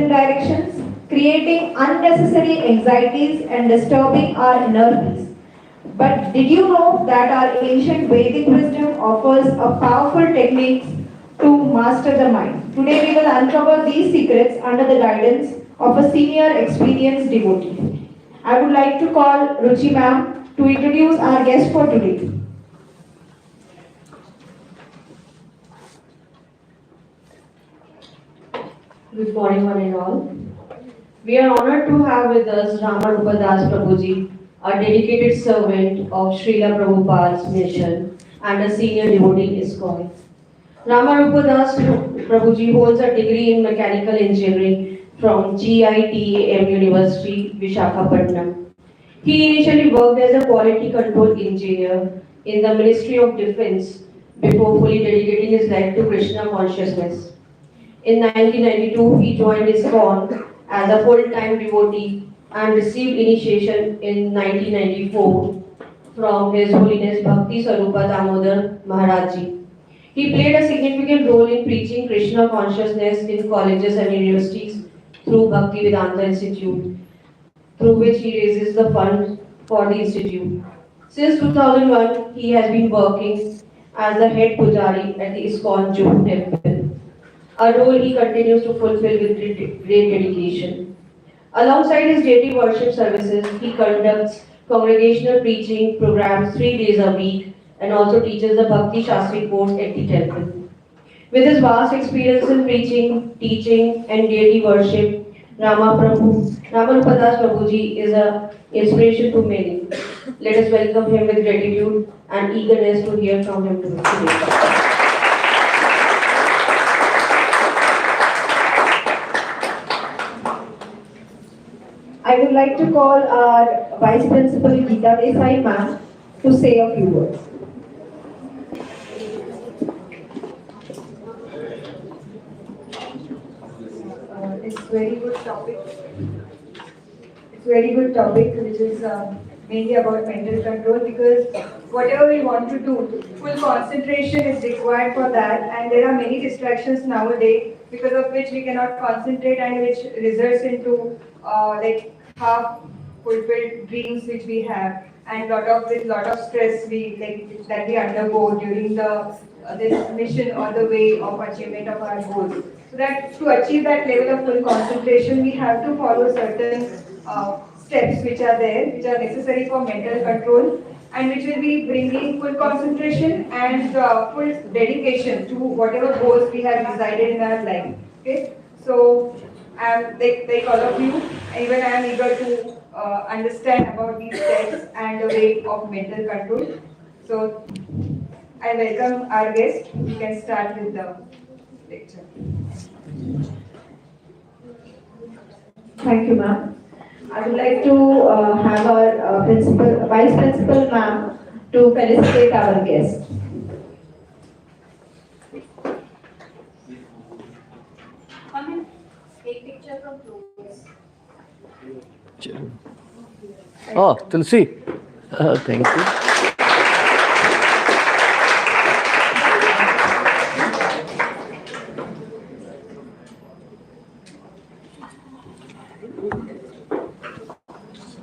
directions, creating unnecessary anxieties and disturbing our inner peace. But did you know that our ancient Vedic wisdom offers a powerful technique to master the mind? Today we will uncover these secrets under the guidance of a senior experienced devotee. I would like to call Ruchi ma'am to introduce our guest for today. Good morning, one and all. We are honored to have with us Ramarupa Das Prabhuji, a dedicated servant of Srila Prabhupada's mission and a senior devotee in ISKCON. Ramarupa Das Prabhuji holds a degree in mechanical engineering from GITAM University, Visakhapatnam. He initially worked as a quality control engineer in the Ministry of Defense before fully dedicating his life to Krishna consciousness. In 1992, he joined ISKCON as a full-time devotee and received initiation in 1994 from His Holiness Bhakti Swarupa Damodar Maharaj Ji. He played a significant role in preaching Krishna consciousness in colleges and universities through Bhakti Vedanta Institute, through which he raises the funds for the institute. Since 2001, he has been working as the head pujari at the ISKCON Juhu temple, a role he continues to fulfill with great dedication. Alongside his daily worship services, he conducts congregational preaching programs 3 days a week and also teaches the Bhakti Shastri course at the temple. With his vast experience in preaching, teaching, and daily worship, Ramarupa Das Prabhuji is an inspiration to many. Let us welcome him with gratitude and eagerness to hear from him today. I would like to call our Vice Principal Geeta Desai ma'am to say a few words. It's very good topic. It's very good topic, which is mainly about mental control, because whatever we want to do, full concentration is required for that, and there are many distractions nowadays because of which we cannot concentrate and which results into like half fulfilled dreams which we have, and lot of stress that we undergo during the this mission or the way of achievement of our goals. So that to achieve that level of full concentration, we have to follow certain steps which are there, which are necessary for mental control, and which will be bringing full concentration and full dedication to whatever goals we have decided in our life. Okay, so like all of you, even I am eager to understand about these steps and the way of mental control. So I welcome our guest. We can start with the lecture. Thank you, ma'am. I would like to have our Vice Principal ma'am to felicitate our guest. Come and take picture from close. Oh, Tulsi. Thank you.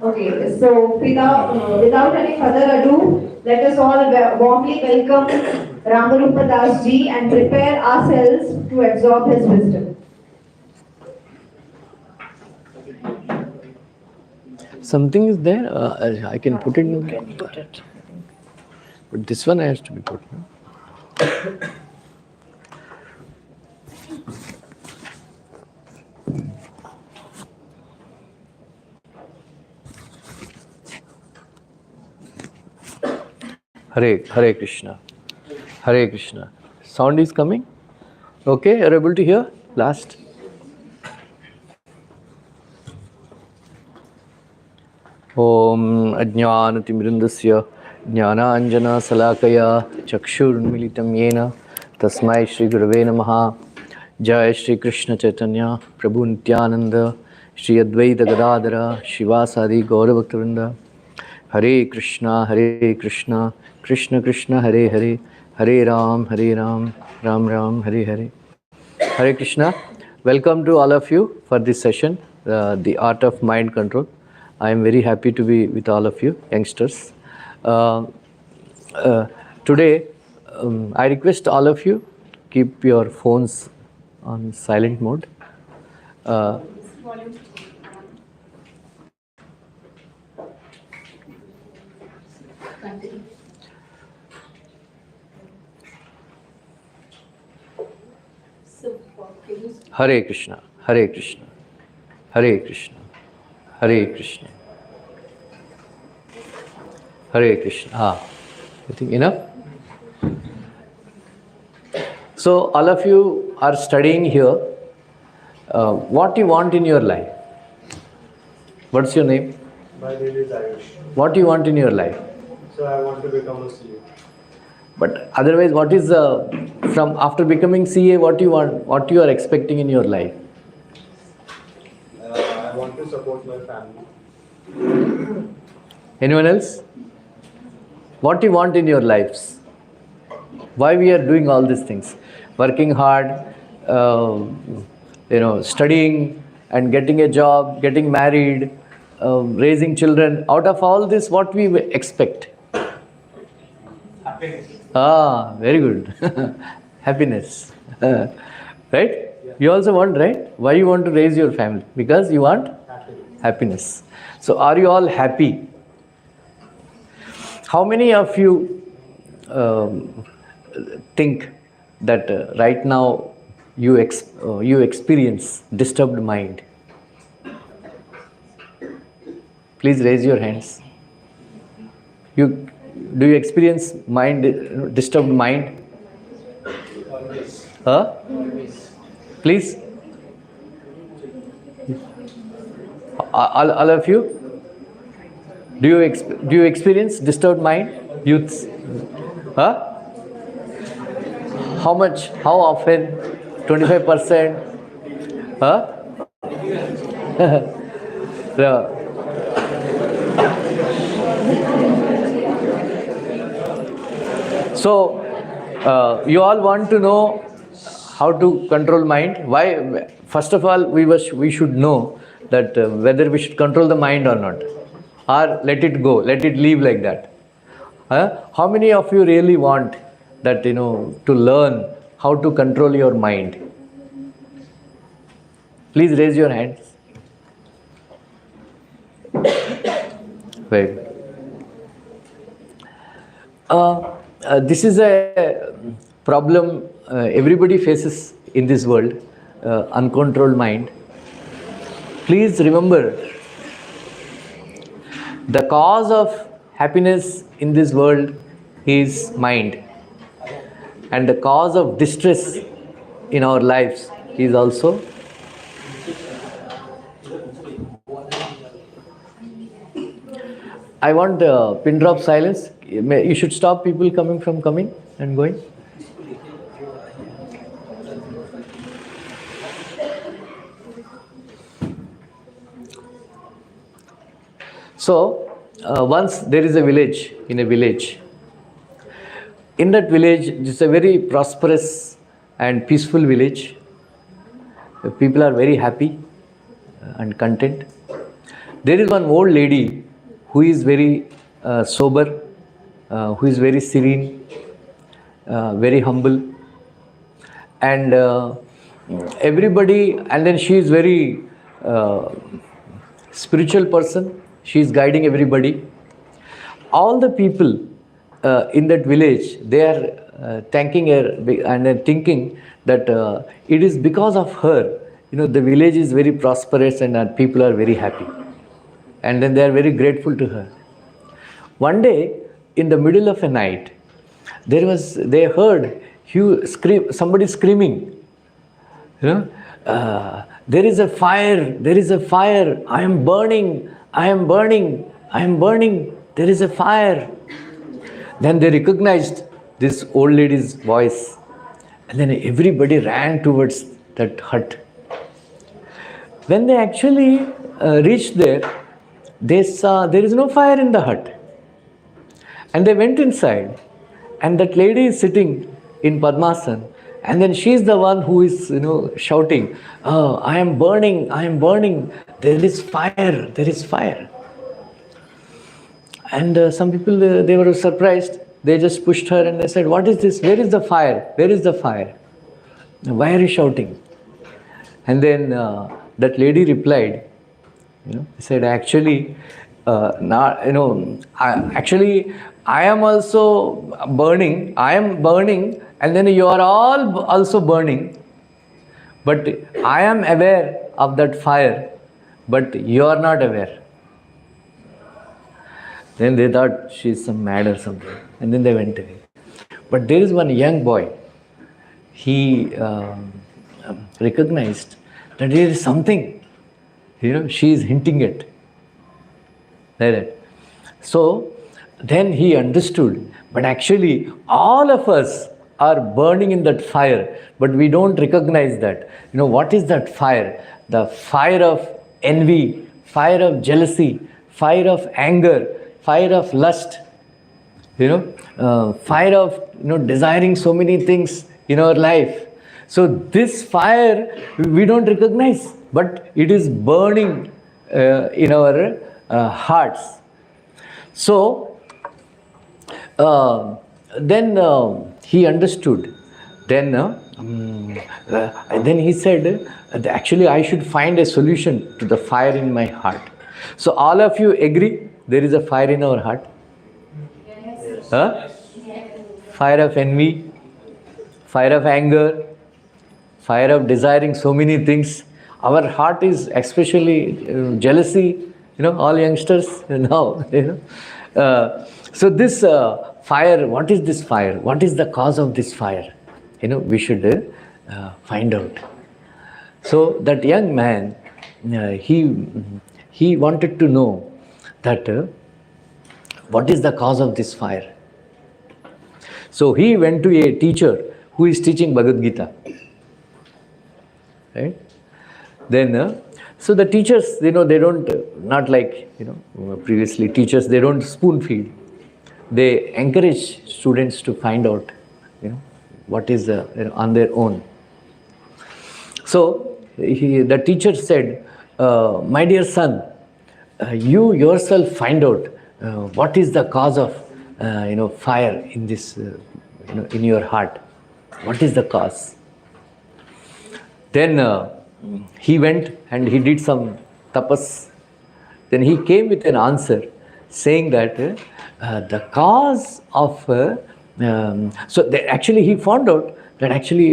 Okay, so without any further ado, let us all warmly welcome Ramarupa Das ji and prepare ourselves to absorb his wisdom. Something is there. I can put it in. Can put it. But this one has to be put. No? Hare Krishna. Hare Krishna. Sound is coming? Okay, are you able to hear? Last. Om Ajnanatimrindasya Jnananjana Salakaya Chakshurmilitam Yena Tasmai Shri Gurave Namaha. Jai Shri Krishna Chaitanya Prabhu Nityananda Shri Advaita Gadadhara Shivasadi Gaurabhaktavinda. Hare Krishna Krishna Krishna Hare Hare Hare Ram Ram Ram Hare Hare. Hare Krishna. welcome to all of you for this session, The Art of Mind Control. I am very happy to be with all of you, youngsters. Today, I request all of you, keep your phones on silent mode. Hare Krishna, Hare Krishna, Hare Krishna, Hare Krishna, Hare Krishna. I think enough? So all of you are studying here. What you want in your life? What's your name? My name is Ayush. What you want in your life? So I want to become a CA. But otherwise, what is from after becoming CA? What you want? What you are expecting in your life? I want to support my family. Anyone else? What you want in your lives? Why we are doing all these things? Working hard, studying and getting a job, getting married, raising children. Out of all this, what we expect? Happiness. Very good. Happiness. Right? You also want, right? Why you want to raise your family? Because you want happiness. So are you all happy? How many of you think that right now you experience disturbed mind? Please raise your hands. Do you experience disturbed mind? Always. Huh? Please. All of you? Do you experience disturbed mind? Youths? Huh? How much? How often? 25%? Huh? Yeah. So, you all want to know how to control mind? Why? First of all, we should know that whether we should control the mind or not, or let it go, let it leave like that. How many of you really want that to learn how to control your mind? Please raise your hands. Very good. This is a problem everybody faces in this world, uncontrolled mind. Please remember, the cause of happiness in this world is mind, and the cause of distress in our lives is also I want pin drop silence. You should stop people coming and going. So, once there is a village, in a village. In that village, it's a very prosperous and peaceful village. The people are very happy and content. There is one old lady who is very sober, who is very serene, very humble, and everybody, and then she is very spiritual person. She is guiding everybody. All the people in that village, they are thanking her and thinking that it is because of her, the village is very prosperous and people are very happy. And then they are very grateful to her. One day, in the middle of a night, they heard somebody screaming, there is a fire, I am burning, there is a fire. Then they recognized this old lady's voice, and then everybody ran towards that hut. When they actually reached there, they saw there is no fire in the hut. And they went inside, and that lady is sitting in Padmasan, And then she's the one who is, shouting, "Oh, I am burning, I am burning. There is fire, there is fire." And some people, they were surprised. They just pushed her and they said, "What is this? Where is the fire? Where is the fire? Why are you shouting?" And then that lady replied, said, "Actually, I am also burning. I am burning, and then you are all also burning. But I am aware of that fire, but you are not aware." Then they thought she's some mad or something, and then they went away. But there is one young boy. He recognized that there is something, she is hinting at. Like that. So then he understood, but actually all of us are burning in that fire, but we don't recognize that. What is that fire? The fire of envy, fire of jealousy, fire of anger, fire of lust, fire of desiring so many things in our life. So this fire we don't recognize, but it is burning in our hearts. So then he understood. Then he said, "Actually, I should find a solution to the fire in my heart." So all of you agree there is a fire in our heart? Yes. Huh? Yes. Fire of envy, fire of anger, fire of desiring so many things. Our heart is especially jealousy, all youngsters now. So this fire, what is this fire? What is the cause of this fire? We should find out. So that young man, he wanted to know that what is the cause of this fire. So he went to a teacher who is teaching Bhagavad Gita. Right? Then, so the teachers, they don't, not like, previously teachers, they don't spoon feed. They encourage students to find out, what is on their own. So the teacher said, "My dear son, you yourself find out what is the cause of, fire in this, in your heart. What is the cause?" Then he went and he did some tapas. Then he came with an answer saying that the cause of actually he found out that actually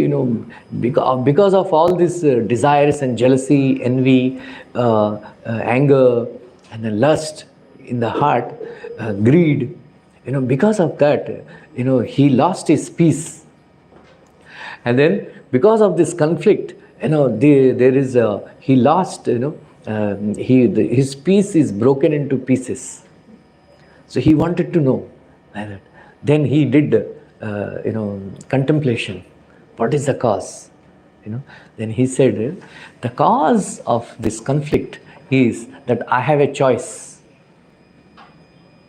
because of all these desires and jealousy, envy, anger, and then lust in the heart, greed, because of that, he lost his peace. And then because of this conflict, there is he lost, his peace is broken into pieces. So he wanted to know that. Then he did contemplation. What is the cause? Then he said, the cause of this conflict is that I have a choice.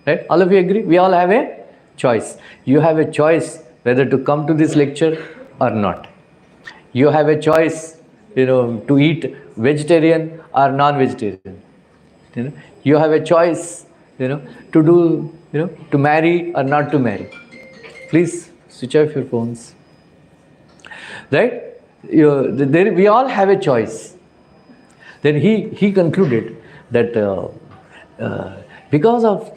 Right? All of you agree? We all have a choice. You have a choice whether to come to this lecture or not. You have a choice, to eat vegetarian or non-vegetarian. You have a choice, to do, to marry or not to marry. Please switch off your phones. Right? We all have a choice. Then he concluded that because of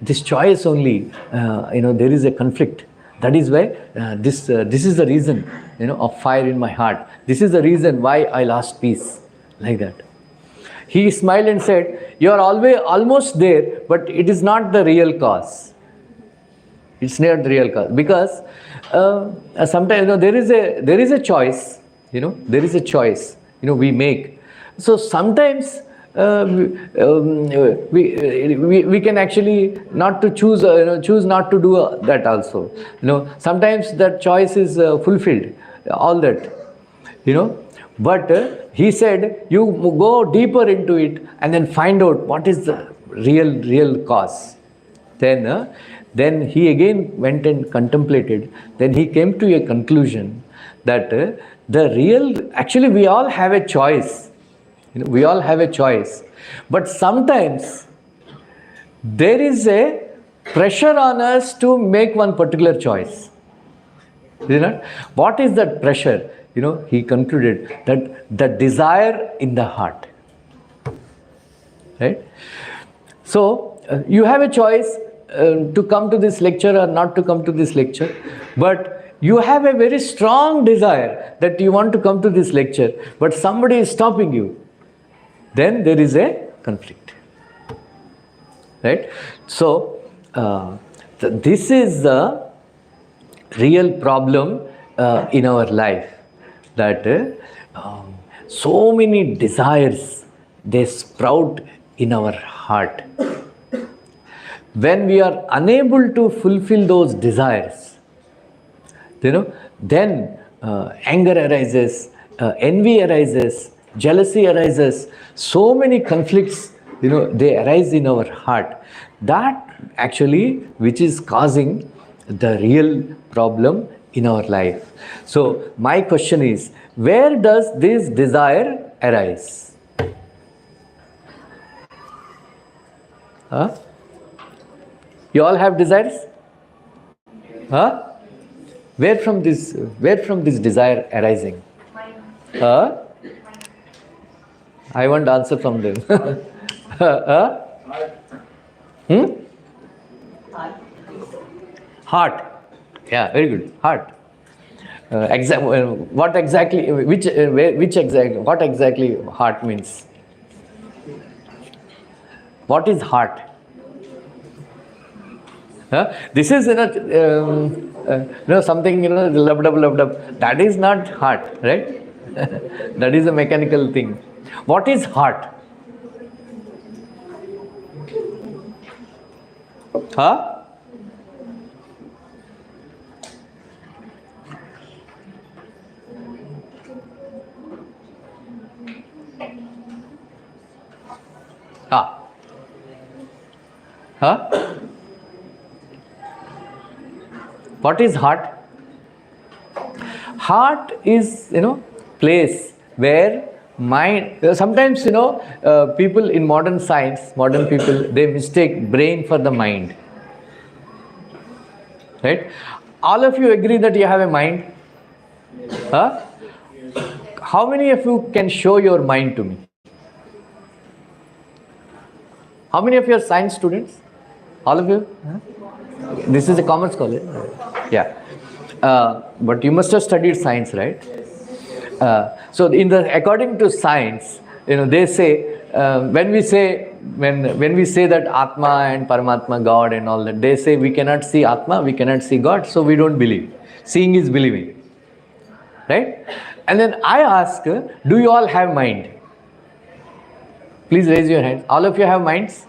this choice only, there is a conflict. That is why this is the reason of fire in my heart. This is the reason why I lost peace. Like that. He smiled and said, "You are almost there, but it is not the real cause. It's not the real cause, because sometimes there is a choice. There is a choice. We make. So sometimes we can actually not to choose choose not to do that also. Sometimes that choice is fulfilled. All that. But he said, you go deeper into it and then find out what is the real cause. Then he again went and contemplated. Then he came to a conclusion that the real, actually we all have a choice. We all have a choice. But sometimes there is a pressure on us to make one particular choice. What is that pressure? He concluded that the desire in the heart. Right? So, you have a choice to come to this lecture or not to come to this lecture, but you have a very strong desire that you want to come to this lecture, but somebody is stopping you. Then there is a conflict. Right? So, this is the real problem in our life, that so many desires, they sprout in our heart. When we are unable to fulfill those desires, then anger arises, envy arises, jealousy arises, so many conflicts, they arise in our heart. That actually which is causing the real problem in our life. So my question is, where does this desire arise? Huh? You all have desires? Huh? Where from this desire arising? Huh? I want answer from them. Huh? Heart. Yeah, very good. Heart. What exactly? What exactly heart means? What is heart? This is something loved up. That is not heart, right? That is a mechanical thing. What is heart? Huh? Ah. Huh? What is heart? Heart is, place where mind, sometimes, people in modern science, modern people, they mistake brain for the mind. Right? All of you agree that you have a mind? Huh? How many of you can show your mind to me? How many of you are science students? All of you? Huh? This is a commerce college. Yeah. But you must have studied science, right? So according to science, they say, when we say that Atma and Paramatma, God and all that, they say we cannot see Atma, we cannot see God, so we don't believe. Seeing is believing. Right? And then I ask, do you all have mind? Please raise your hands. All of you have minds?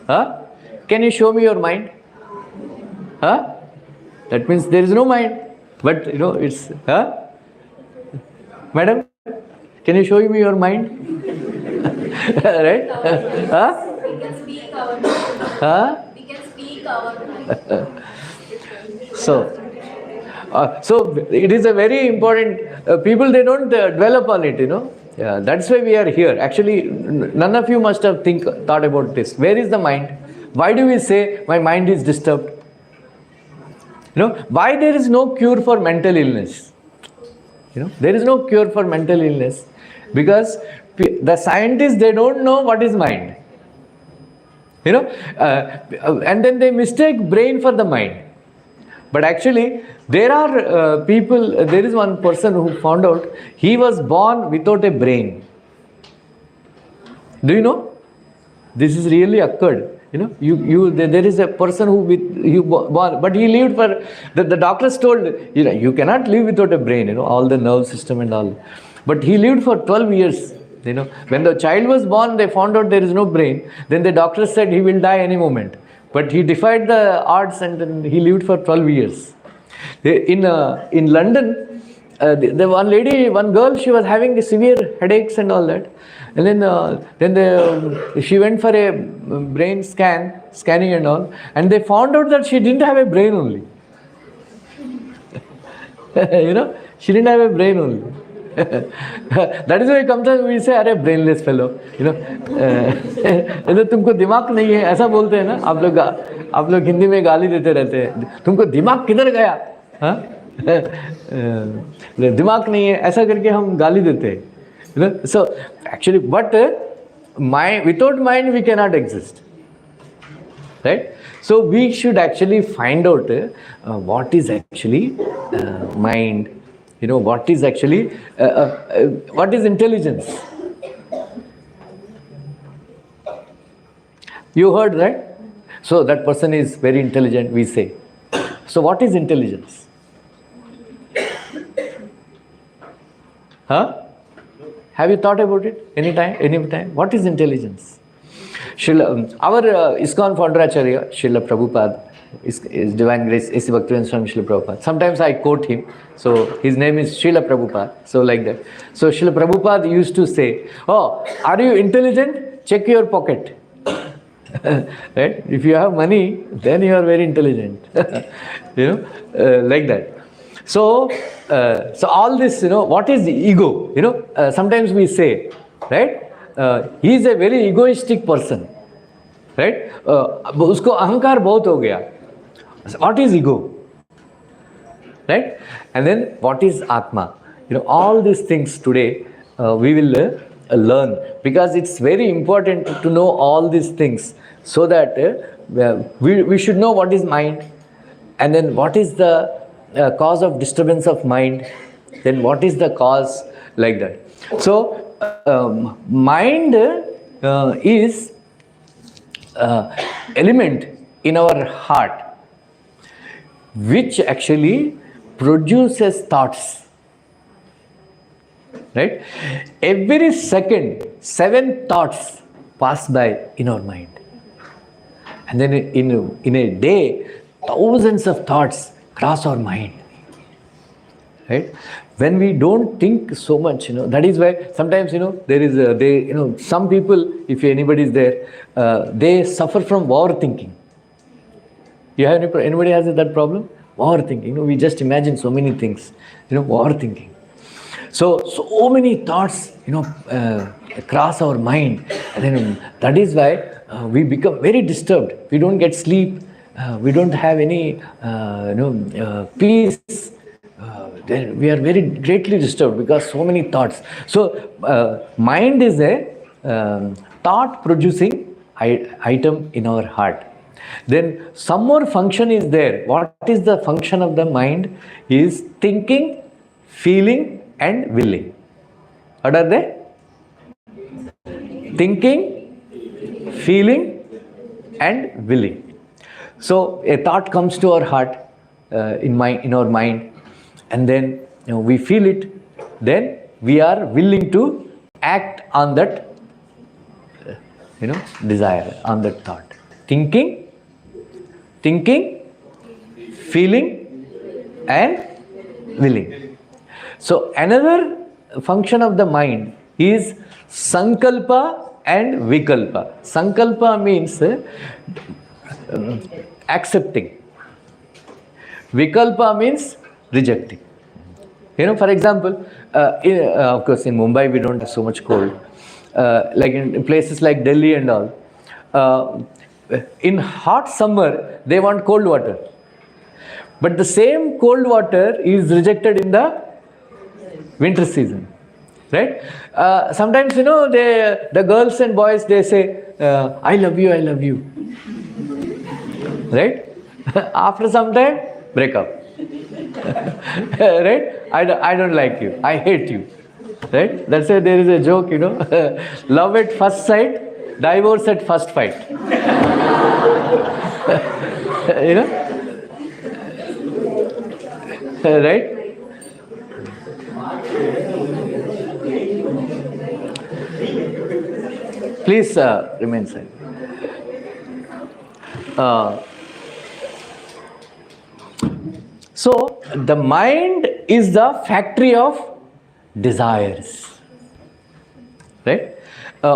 Huh? Can you show me your mind? Huh? That means there is no mind. But it's, huh? Madam, can you show me your mind? Right? Huh? We can speak our mind. Huh? We can speak our mind. So it is a very important, people, they don't dwell upon it, Yeah, that's why we are here. Actually, none of you must have thought about this. Where is the mind? Why do we say my mind is disturbed? Why there is no cure for mental illness? There is no cure for mental illness because the scientists, they don't know what is mind. And then they mistake brain for the mind. But actually, there are people, there is one person who found out he was born without a brain. Do you know? This is really occurred. There is a person who born, but he lived for, the doctors told, you cannot live without a brain, all the nerve system and all. But he lived for 12 years. When the child was born, they found out there is no brain. Then the doctor said he will die any moment. But he defied the odds and then he lived for 12 years. In London, the one girl, she was having severe headaches and all that. And then she went for a brain scanning and all. And they found out that she didn't have a brain only. She didn't have a brain only. That is why sometimes we say, अरे brainless fellow, you know. तो तुमको दिमाग नहीं है, ऐसा बोलते हैं ना आप लोग हिंदी में गाली देते रहते हैं, तुमको दिमाग किधर गया, हाँ? दिमाग नहीं है, ऐसा करके हम गाली देते हैं, you know. So actually, but mind, without mind we cannot exist, right? So we should actually find out what is actually mind. You know, what is actually, what is intelligence? You heard, right? So that person is very intelligent, we say. So what is intelligence? Huh? Have you thought about it any time? What is intelligence? Our ISKCON founder Acharya, Srila Prabhupada, is Divine Grace, A.C. Bhaktivinoda Swami Srila Prabhupada. Sometimes I quote him. So his name is Srila Prabhupada. So like that. So Srila Prabhupada used to say, oh, are you intelligent? Check your pocket. Right? If you have money, then you are very intelligent. You know, like that. So, so all this, you know, what is the ego? You know, sometimes we say, right? He is a very egoistic person. Right? उसको अहंकार बहुत हो गया. What is ego? Right? And then what is Atma? You know, all these things today we will learn, because it's very important to know all these things, so that we should know what is mind, and then what is the cause of disturbance of mind, then what is the cause, like that. So mind is element in our heart which actually produces thoughts, right? Every second 7 thoughts pass by in our mind, and then in a day thousands of thoughts cross our mind, right? When we don't think so much, you know, that is why sometimes, you know, there is you know, some people, if anybody is there, they suffer from overthinking. You have anybody has that problem? Overthinking. You know, we just imagine so many things. You know, overthinking. So many thoughts, you know, cross our mind, and then that is why we become very disturbed. We don't get sleep. We don't have any, peace. Then we are very greatly disturbed because so many thoughts. So mind is a thought producing item in our heart. Then some more function is there. What is the function of the mind? Is thinking, feeling and willing. What are they? Thinking, feeling and willing. So a thought comes to our heart, in our mind, and then, you know, we feel it. Then we are willing to act on that, you know, desire, on that thought. Thinking, feeling and willing. So another function of the mind is sankalpa and vikalpa. Sankalpa means accepting. Vikalpa means rejecting. You know, for example, of course in Mumbai we don't have so much cold. Like in places like Delhi and all. In hot summer, they want cold water. But the same cold water is rejected in the winter season. Right? Sometimes, you know, the girls and boys, they say, I love you, I love you. Right? After some time, break up. Right? I don't like you. I hate you. Right? That's why there is a joke, you know. Love at first sight, divorce at first fight. You know? Right? Please remain silent. So the mind is the factory of desires. Right?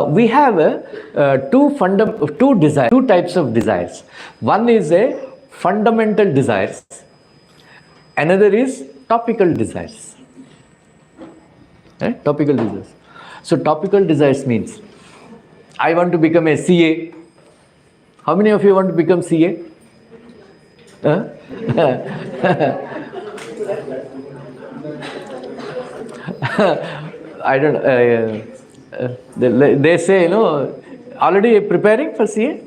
We have two types of desires. One is a fundamental desires. Another is topical desires. Right? Topical desires. So topical desires means, I want to become a CA. How many of you want to become CA? Huh? I don't know. They say, already preparing for CA?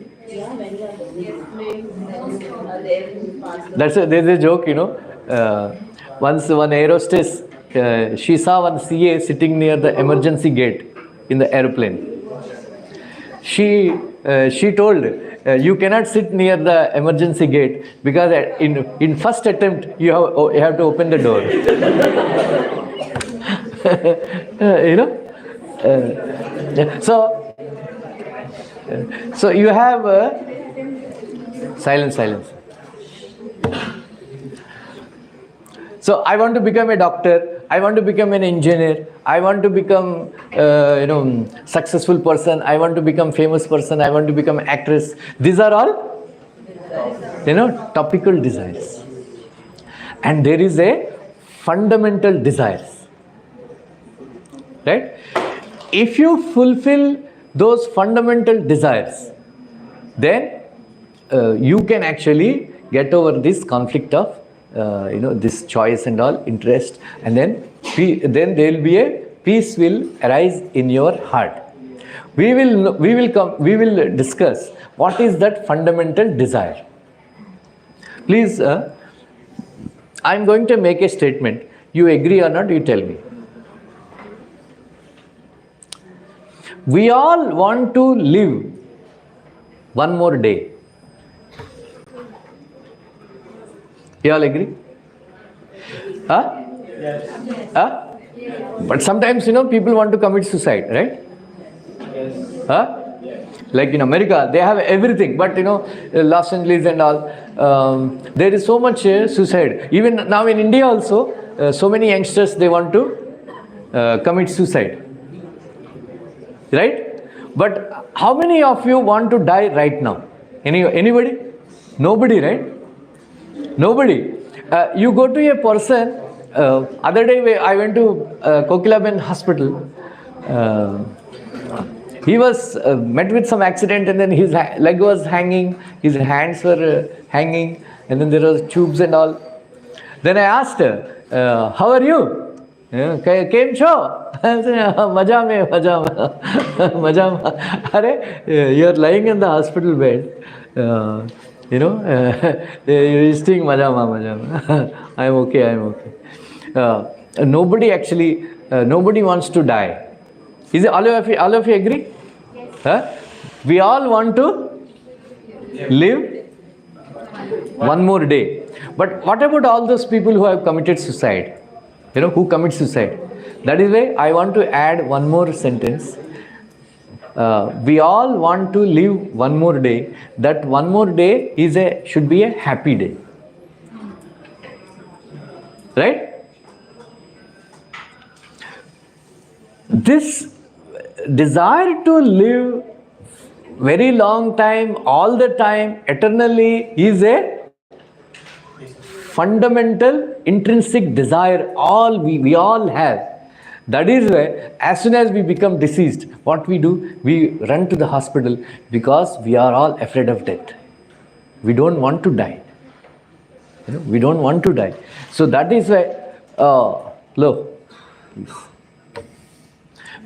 There's a joke, once one air hostess, she saw one CA sitting near the emergency gate in the airplane. She told, you cannot sit near the emergency gate because in first attempt you have to open the door. So you have silence. So I want to become a doctor, I want to become an engineer, I want to become successful person, I want to become famous person, I want to become actress. These are all topical desires. And there is a fundamental desires. Right? If you fulfill those fundamental desires, then you can actually get over this conflict of this choice and all interest, and then there will be a peace will arise in your heart. We will discuss what is that fundamental desire. Please, I am going to make a statement. You agree or not? You tell me. We all want to live one more day. You all agree? Huh? Yes. Huh? But sometimes, people want to commit suicide, right? Yes. Huh? Yes. Like in America, they have everything, but Los Angeles and all, there is so much suicide. Even now in India also, so many youngsters, they want to commit suicide. Right? But how many of you want to die right now? Anybody? Nobody, right? Nobody. You go to a person. Other day I went to Kokilaben hospital. He was met with some accident, and then his leg was hanging, his hands were hanging, and then there was tubes and all. Then I asked her, how are you? Came cho? Maja mein. You are lying in the hospital bed. You're saying maja. I am okay. Nobody wants to die. Is it all of you agree? Yes. Huh? We all want to live one more day. But what about all those people who have committed suicide? Who commit suicide? That is why I want to add one more sentence. We all want to live one more day. That one more day should be a happy day. Right? This desire to live very long time, all the time, eternally is a fundamental intrinsic desire we all have. That is why as soon as we become deceased, what we do? We run to the hospital because we are all afraid of death. We don't want to die. We don't want to die. So that is why,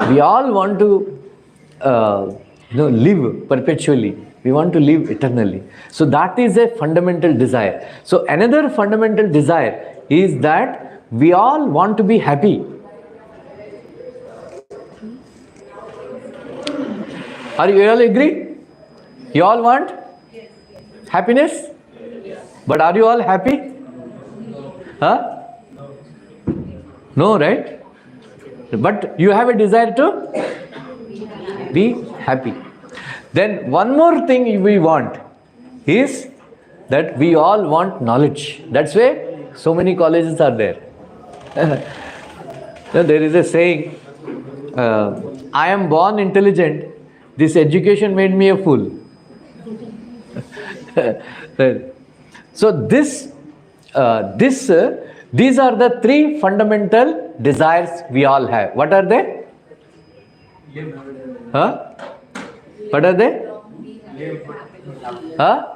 we all want to live perpetually. We want to live eternally. So that is a fundamental desire. So another fundamental desire is that we all want to be happy. Are you all agree? You all want happiness? But are you all happy? Huh? No, right? But you have a desire to be happy. Then one more thing we want is that we all want knowledge. That's why so many colleges are there. There is a saying, I am born intelligent, this education made me a fool. So this These are the three fundamental desires we all have. What are they? Huh? What are they? Huh?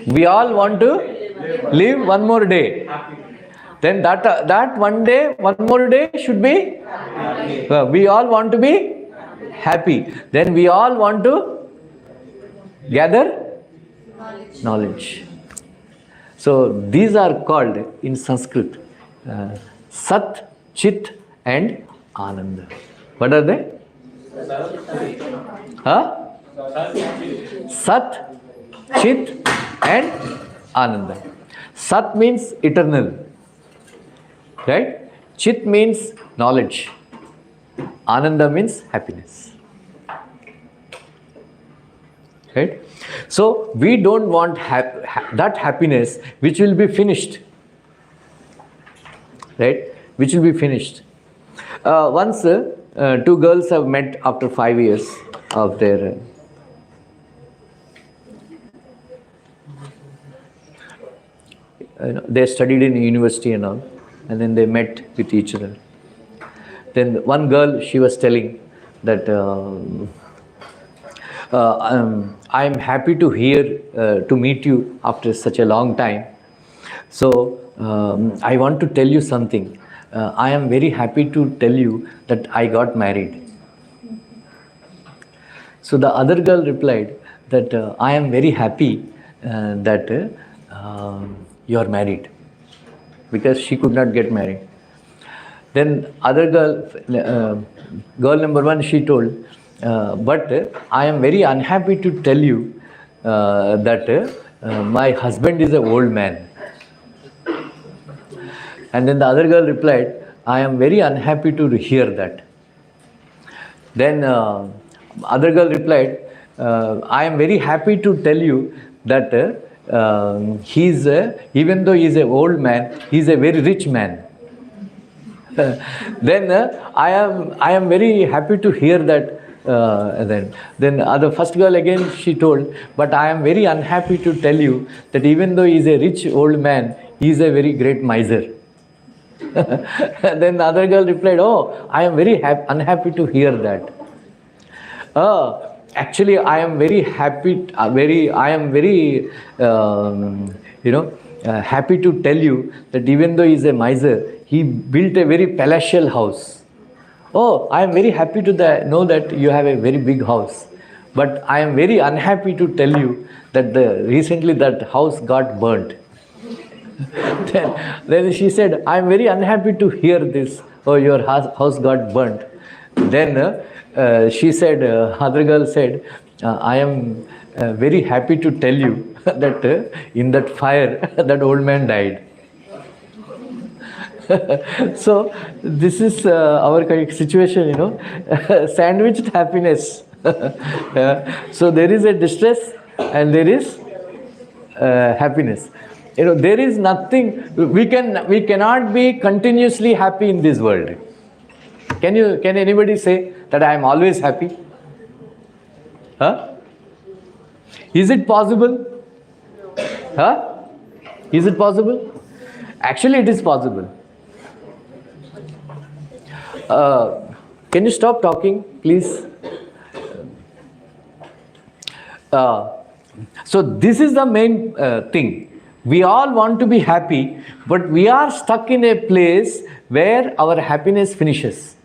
We all want to live one more day. Then that one day, one more day should be, we all want to be happy. Then we all want to gather knowledge. So these are called in Sanskrit Sat, Chit and Ananda. What are they? Huh? Sat, Chit and Ananda. Sat means eternal. Right? Chit means knowledge. Ananda means happiness. Right? So we don't want that happiness which will be finished. Right? Which will be finished. Once two girls have met after 5 years of their they studied in university and all, and then they met with each other. Then one girl, she was telling that I am happy to to meet you after such a long time. So I want to tell you something. I am very happy to tell you that I got married. So the other girl replied that I am very happy that you are married, because she could not get married. Then other girl, girl number one, she told, but I am very unhappy to tell you that my husband is an old man. And then the other girl replied, I am very unhappy to hear that. Then other girl replied, I am very happy to tell you that even though he is an old man, he is a very rich man. Then I am very happy to hear that. Then the first girl again, she told, but I am very unhappy to tell you that even though he is a rich old man, he is a very great miser. Then the other girl replied, oh, I am very unhappy to hear that. Actually, I am very happy. I am very happy to tell you that even though he is a miser, he built a very palatial house. Oh, I am very happy to know that you have a very big house. But I am very unhappy to tell you that recently that house got burnt. Then she said, I am very unhappy to hear this. Oh, your house got burnt. Then she said, other girl said, I am very happy to tell you that in that fire, that old man died. So this is our situation, sandwiched happiness. So there is a distress and there is happiness. There is nothing, we cannot be continuously happy in this world. Can anybody say that I am always happy? Huh? Is it possible? Huh? Is it possible? Actually, it is possible. Can you stop talking, please? So this is the main thing. We all want to be happy, but we are stuck in a place where our happiness finishes.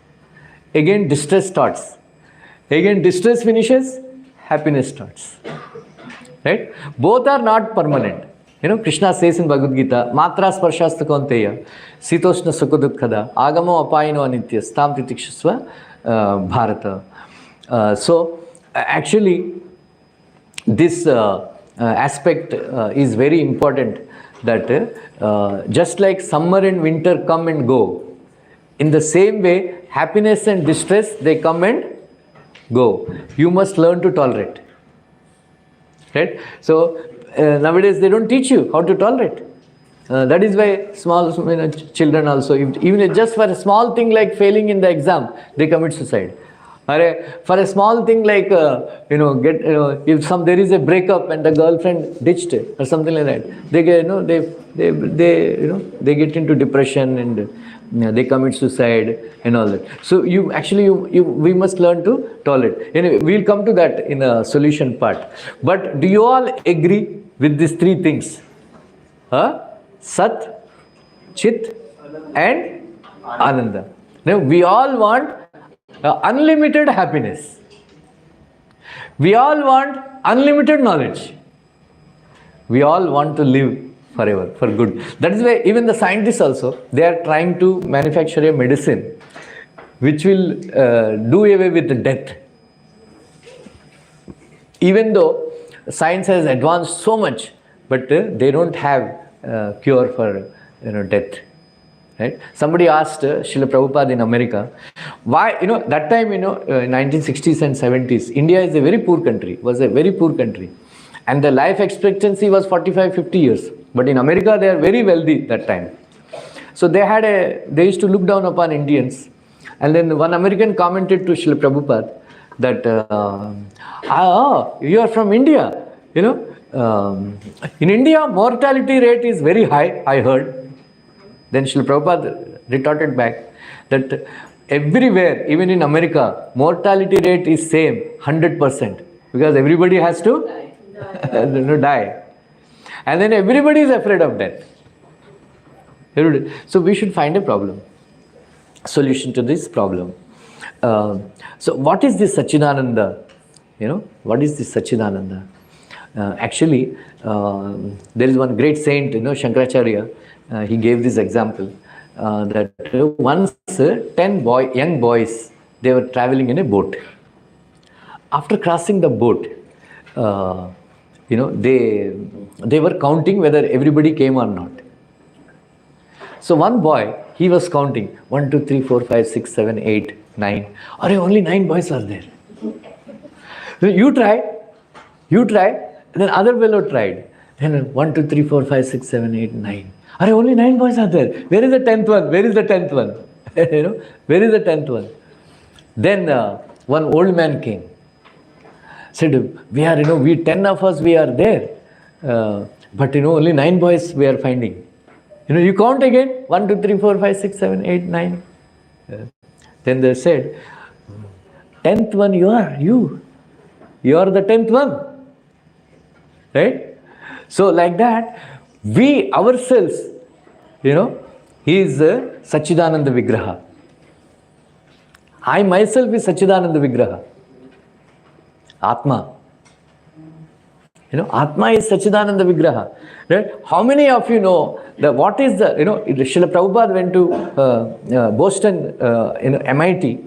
Again, distress starts. Again, distress finishes, happiness starts. Right? Both are not permanent. Krishna says in Bhagavad Gita, Matra Sparshasta Kaunteya, Sitoshna Sukhadukkada, Agamo Apayino Anitya, Stam Titikshasva Bharata. So, actually, this aspect is very important, that just like summer and winter come and go, in the same way, happiness and distress, they come and go. You must learn to tolerate. Right? So, nowadays they don't teach you how to tolerate. That is why small children also, even just for a small thing like failing in the exam, they commit suicide. For a small thing like if there is a breakup and the girlfriend ditched it or something like that, they get they get into depression and they commit suicide and all that. So we must learn to tolerate. Anyway, we'll come to that in a solution part. But do you all agree with these three things? Sat, Chit and Ananda. Now we all want unlimited happiness. We all want unlimited knowledge. We all want to live forever, for good. That is why even the scientists also, they are trying to manufacture a medicine which will do away with the death. Even though science has advanced so much, but they don't have cure for death. Right? Somebody asked Srila Prabhupada in America, why, that time, in 1960s and 70s, India is a very poor country, was a very poor country. And the life expectancy was 45, 50 years. But in America, they are very wealthy that time. So they used to look down upon Indians. And then one American commented to Srila Prabhupada that, you are from India, in India, mortality rate is very high, I heard. Then Srila Prabhupada retorted back that everywhere, even in America, mortality rate is same, 100%. Because everybody has to die. And then everybody is afraid of death. So we should find a solution to this problem. So what is this Satchidananda? What is this Satchidananda? Actually, there is one great saint, Shankaracharya. He gave this example that once 10 young boys, they were traveling in a boat. After crossing the boat, they were counting whether everybody came or not. So one boy, he was counting 1, 2, 3, 4, 5, 6, 7, 8, 9. Only 9 boys are there. So you try, and then other fellow tried. Then 1, 2, 3, 4, 5, 6, 7, 8, 9. Only 9 boys are there. Where is the 10th one? Where is the 10th one? Where is the 10th one? Then one old man came. Said, we 10 of us, we are there. But only 9 boys we are finding. You count again. 1, 2, 3, 4, 5, 6, 7, 8, 9. Then they said, 10th one you are. You are the 10th one. Right? So like that, we ourselves, he is Satchidananda Vigraha. I myself is Satchidananda Vigraha. Atma. Atma is Satchidananda Vigraha. Right? How many of you know that what is the, Srila Prabhupada went to Boston, MIT.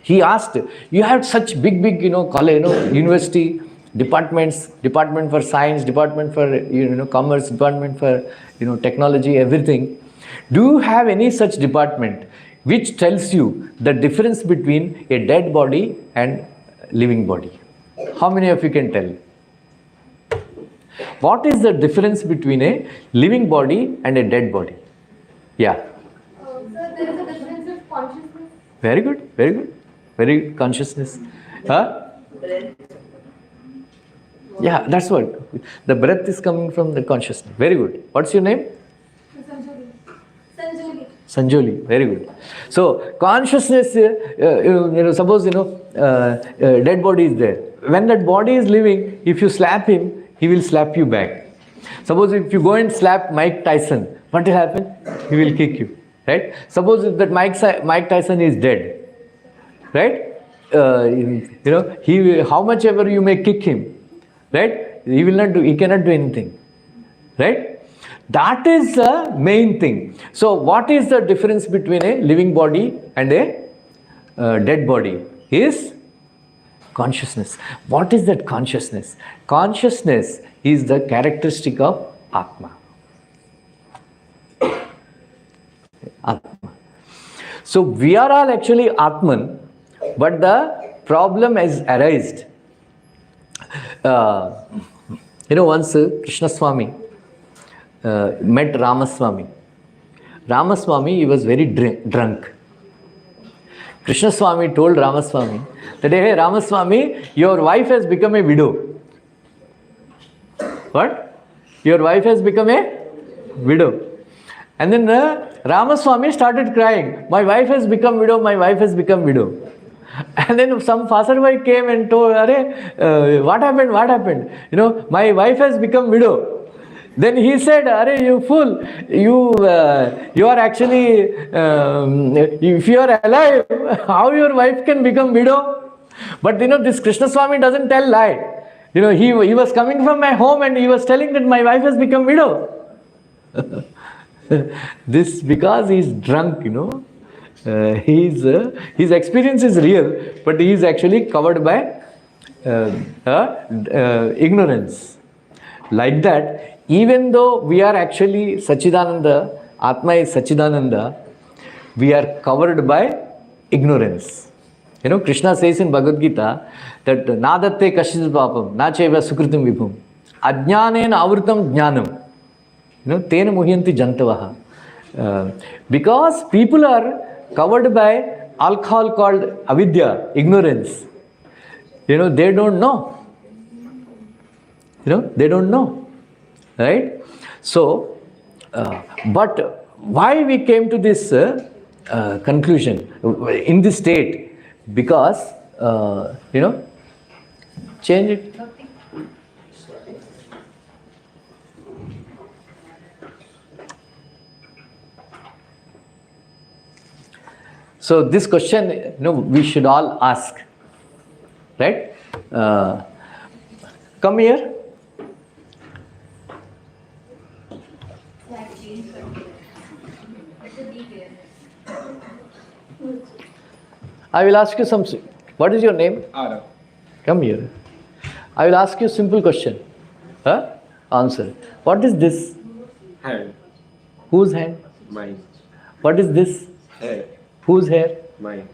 He asked, you have such big, college, university, departments, department for science, department for, commerce, department for, technology, everything. Do you have any such department which tells you the difference between a dead body and living body? How many of you can tell? What is the difference between a living body and a dead body? Yeah. So there is a difference of consciousness. Very good, very good. Very consciousness. Huh? Yeah, that's what. The breath is coming from the consciousness. Very good. What's your name? Sanjoli. Sanjoli. Very good. So, consciousness, suppose, dead body is there. When that body is living, if you slap him, he will slap you back. Suppose if you go and slap Mike Tyson, what will happen? He will kick you. Right? Suppose if that Mike Tyson is dead. Right? He will, how much ever you may kick him, right? He cannot do anything. Right? That is the main thing. So what is the difference between a living body and a dead body? Is consciousness. What is that consciousness? Consciousness is the characteristic of Atma. Atma. So we are all actually Atman, but the problem has arisen. Once Krishna Swami met Ramaswamy. Ramaswamy, he was very drunk. Krishna Swami told Ramaswamy that, hey, Ramaswamy, your wife has become a widow. What? Your wife has become a widow. And then Ramaswamy started crying. My wife has become widow, my wife has become widow. And then some passerby came and told, what happened, what happened? You know, my wife has become widow. Then he said, you fool, you are actually, if you are alive, how your wife can become widow? But you know, this Krishna Swami doesn't tell lie. You know, he was coming from my home and he was telling that my wife has become widow. This because he's drunk, you know. His experience is real, but he is actually covered by ignorance. Like that, even though we are actually Sachidananda, Atma is Sachidananda, we are covered by ignorance. You know, Krishna says in Bhagavad Gita that Nadatte kashis papam, na cheva sukritam vipum, ajnanena avritam jnanam. You know, tena muhyanti jantavaha. Because people are covered by alcohol called avidya, ignorance. You know, they don't know. You know, they don't know. Right? So, but why we came to this conclusion in this state? Because, you know, change it. So this question, you know, we should all ask, right? Come here. I will ask you some. What is your name? Ara. Come here. I will ask you a simple question. Answer. What is this? Hand. Whose hand? Mine. What is this? Hair. Whose hair? Mine.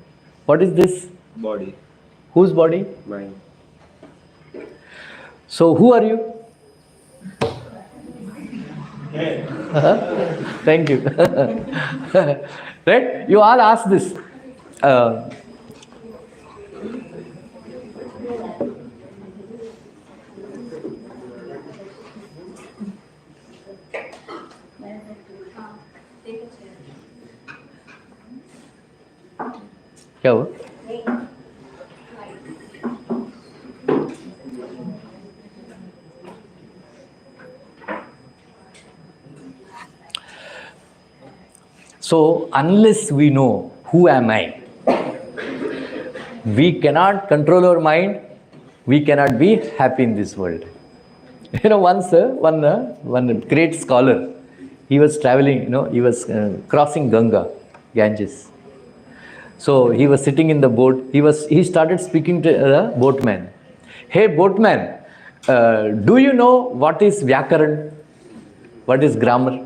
What is this? Body. Whose body? Mine. So who are you? Thank you. Right? You all ask this. क्या हुआ? So unless we know who am I, we cannot control our mind, we cannot be happy in this world. You know, once one great scholar, he was traveling, you know, he was crossing Ganges. So he was sitting in the boat, he started speaking to the boatman. Hey boatman, do you know what is Vyakaran? What is grammar?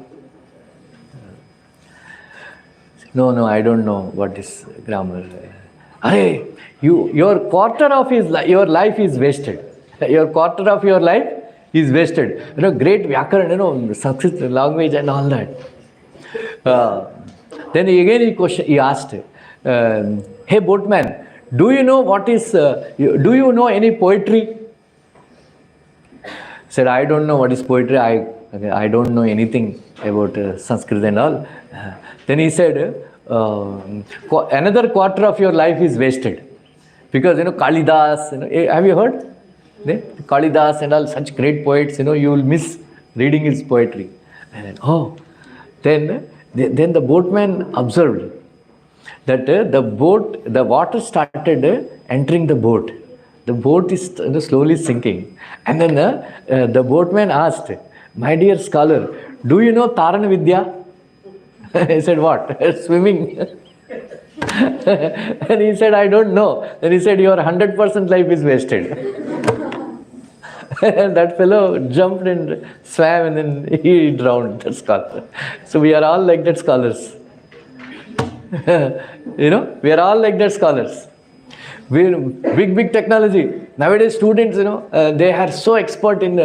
No, I don't know what is grammar. Hey, your quarter of your life is wasted. Your quarter of your life is wasted. You know, great Vyakaran, you know, Sanskrit language and all that. Then again he asked, hey boatman, do you know what is, do you know any poetry? Said, I don't know what is poetry. I don't know anything about Sanskrit and all. Then he said, another quarter of your life is wasted. Because, you know, Kalidas, you know, have you heard? Kalidas and all such great poets, you know, you will miss reading his poetry. And then, then the boatman observed that the water started entering the boat. The boat is slowly sinking. And then the boatman asked, my dear scholar, do you know Tarana Vidya? He said, what? Swimming. And he said, I don't know. Then he said, your 100% life is wasted. And that fellow jumped and swam and then he drowned, that scholar. So we are all like that scholars. You know, we are all like that scholars. We're big technology. Nowadays students, you know, they are so expert in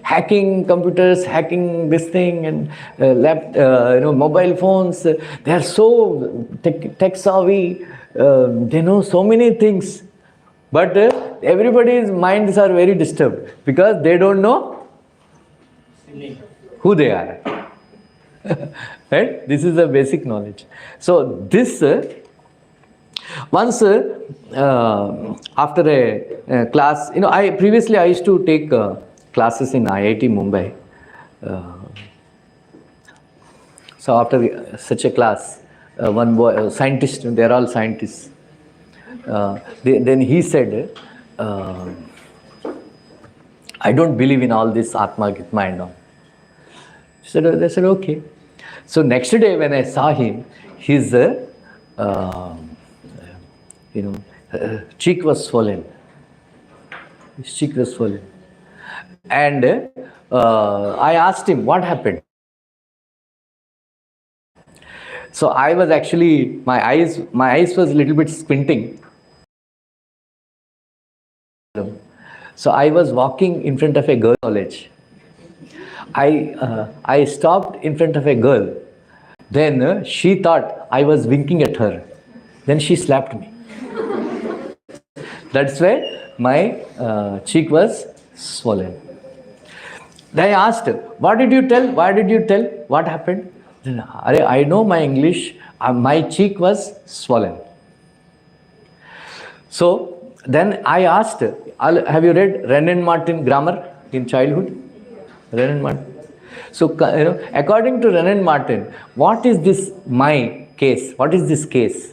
hacking computers, hacking this thing and you know, mobile phones. They are so tech savvy. They know so many things. But everybody's minds are very disturbed because they don't know who they are. Right? This is the basic knowledge. So this once after a class, I previously I used to take classes in IIT Mumbai. So after such a class, one boy, scientist, they're all scientists. Then he said, I don't believe in all this Atma, Gitma and all. They said, okay. So next day when I saw him, his cheek was swollen. His cheek was swollen. And I asked him, what happened? So I was actually, my eyes was a little bit squinting. So I was walking in front of a girl college. I stopped in front of a girl. Then she thought I was winking at her. Then she slapped me. That's why my cheek was swollen. Then I asked her, what did you tell? Why did you tell? What happened? Then, I know my English. My cheek was swollen. So then I asked her, have you read Renan Martin grammar in childhood? Renan Martin. So, according to Renan Martin, what is this my case? What is this case?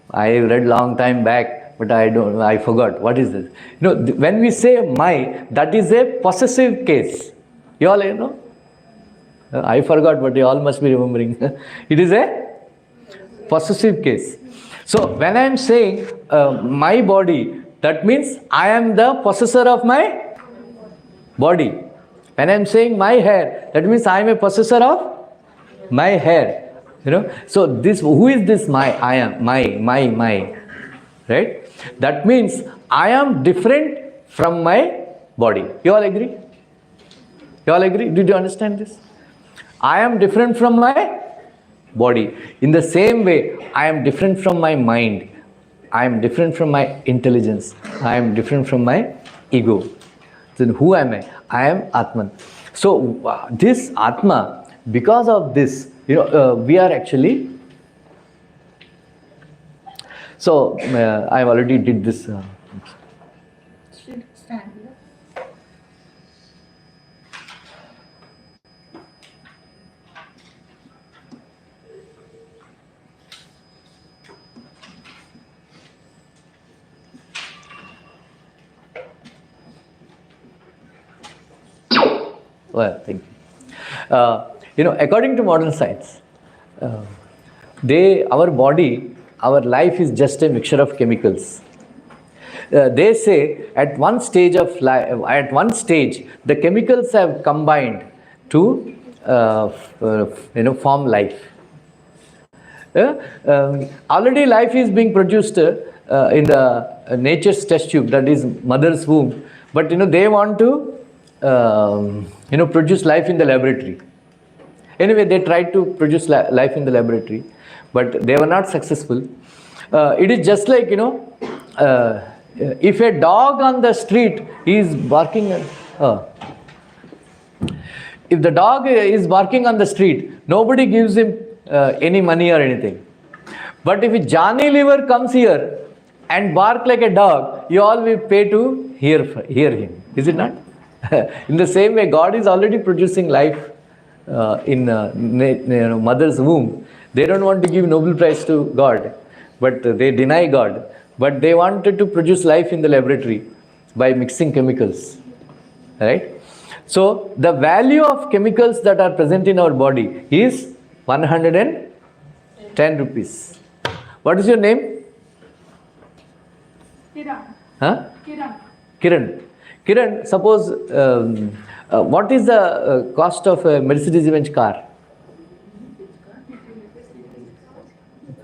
I read long time back, but I forgot. What is this? When we say my, that is a possessive case. You all know? I forgot, but you all must be remembering. It is a possessive case. So, when I am saying my body, that means I am the possessor of my body. When I am saying my hair, that means I am a possessor of my hair. So this, who is this my? I am my, right? That means I am different from my body. You all agree? You all agree? Did you understand this? I am different from my body. In the same way, I am different from my mind. I am different from my intelligence. I am different from my ego. Then who am I? I am Atman. So this Atma, because of this, we are actually. So I already did this. Well, thank you. According to modern science, our body, our life is just a mixture of chemicals. They say at one stage of life, the chemicals have combined to, form life. Already life is being produced in the nature's test tube, that is mother's womb. But they want to produce life in the laboratory. Anyway, they tried to produce life in the laboratory, but they were not successful. It is just like, if a dog on the street is barking, if the dog is barking on the street, nobody gives him any money or anything. But if a Johnny Liver comes here and bark like a dog, you all will pay to hear him. Is it not? In the same way, God is already producing life in mother's womb. They don't want to give Nobel Prize to God, but they deny God. But they wanted to produce life in the laboratory by mixing chemicals, right? So the value of chemicals that are present in our body is 110 rupees. What is your name? Kiran. Huh? Kiran. Kiran, suppose, what is the cost of a Mercedes-Benz car?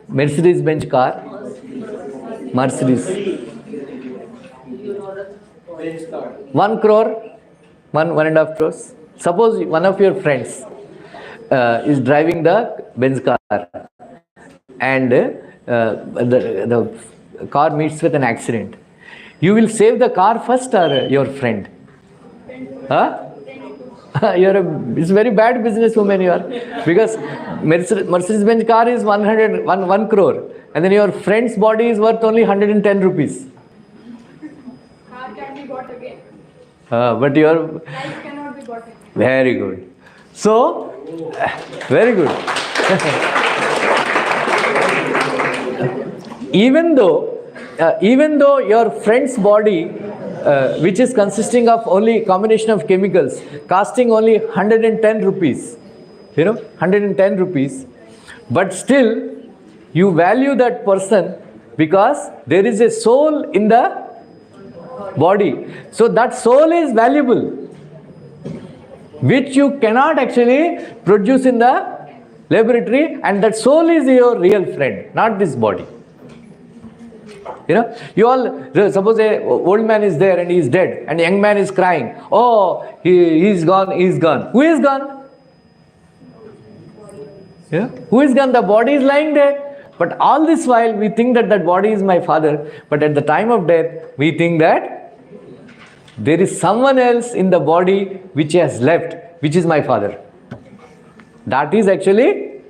Mercedes-Benz car? Mercedes. 1 crore? 1.5 crores? Suppose one of your friends is driving the Benz car and the car meets with an accident, you will save the car first or your friend? Huh? It's a very bad businesswoman you are, because Mercedes-Benz car is 1 crore, and then your friend's body is worth only 110 rupees. Car can be bought again. But your Life cannot be bought again. very good. So, very good. Even though your friend's body, which is consisting of only combination of chemicals, costing only 110 rupees, 110 rupees, but still you value that person because there is a soul in the body. So that soul is valuable, which you cannot actually produce in the laboratory, and that soul is your real friend, not this body. You all, suppose a old man is there and he is dead, and a young man is crying, oh, he's gone, he's gone. Who is gone? Who is gone? The body is lying there. But all this while we think that that body is my father, but at the time of death we think that there is someone else in the body which has left, which is my father. That is actually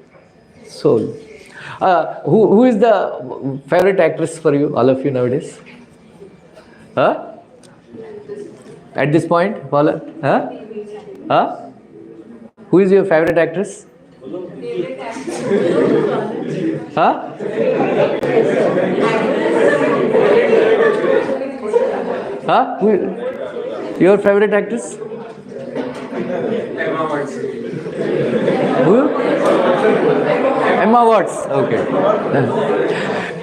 soul. Who is the favorite actress for you, all of you nowadays? At this point, Paula? Who is your favorite actress? Your favorite actress? Who? Emma Watts. Okay.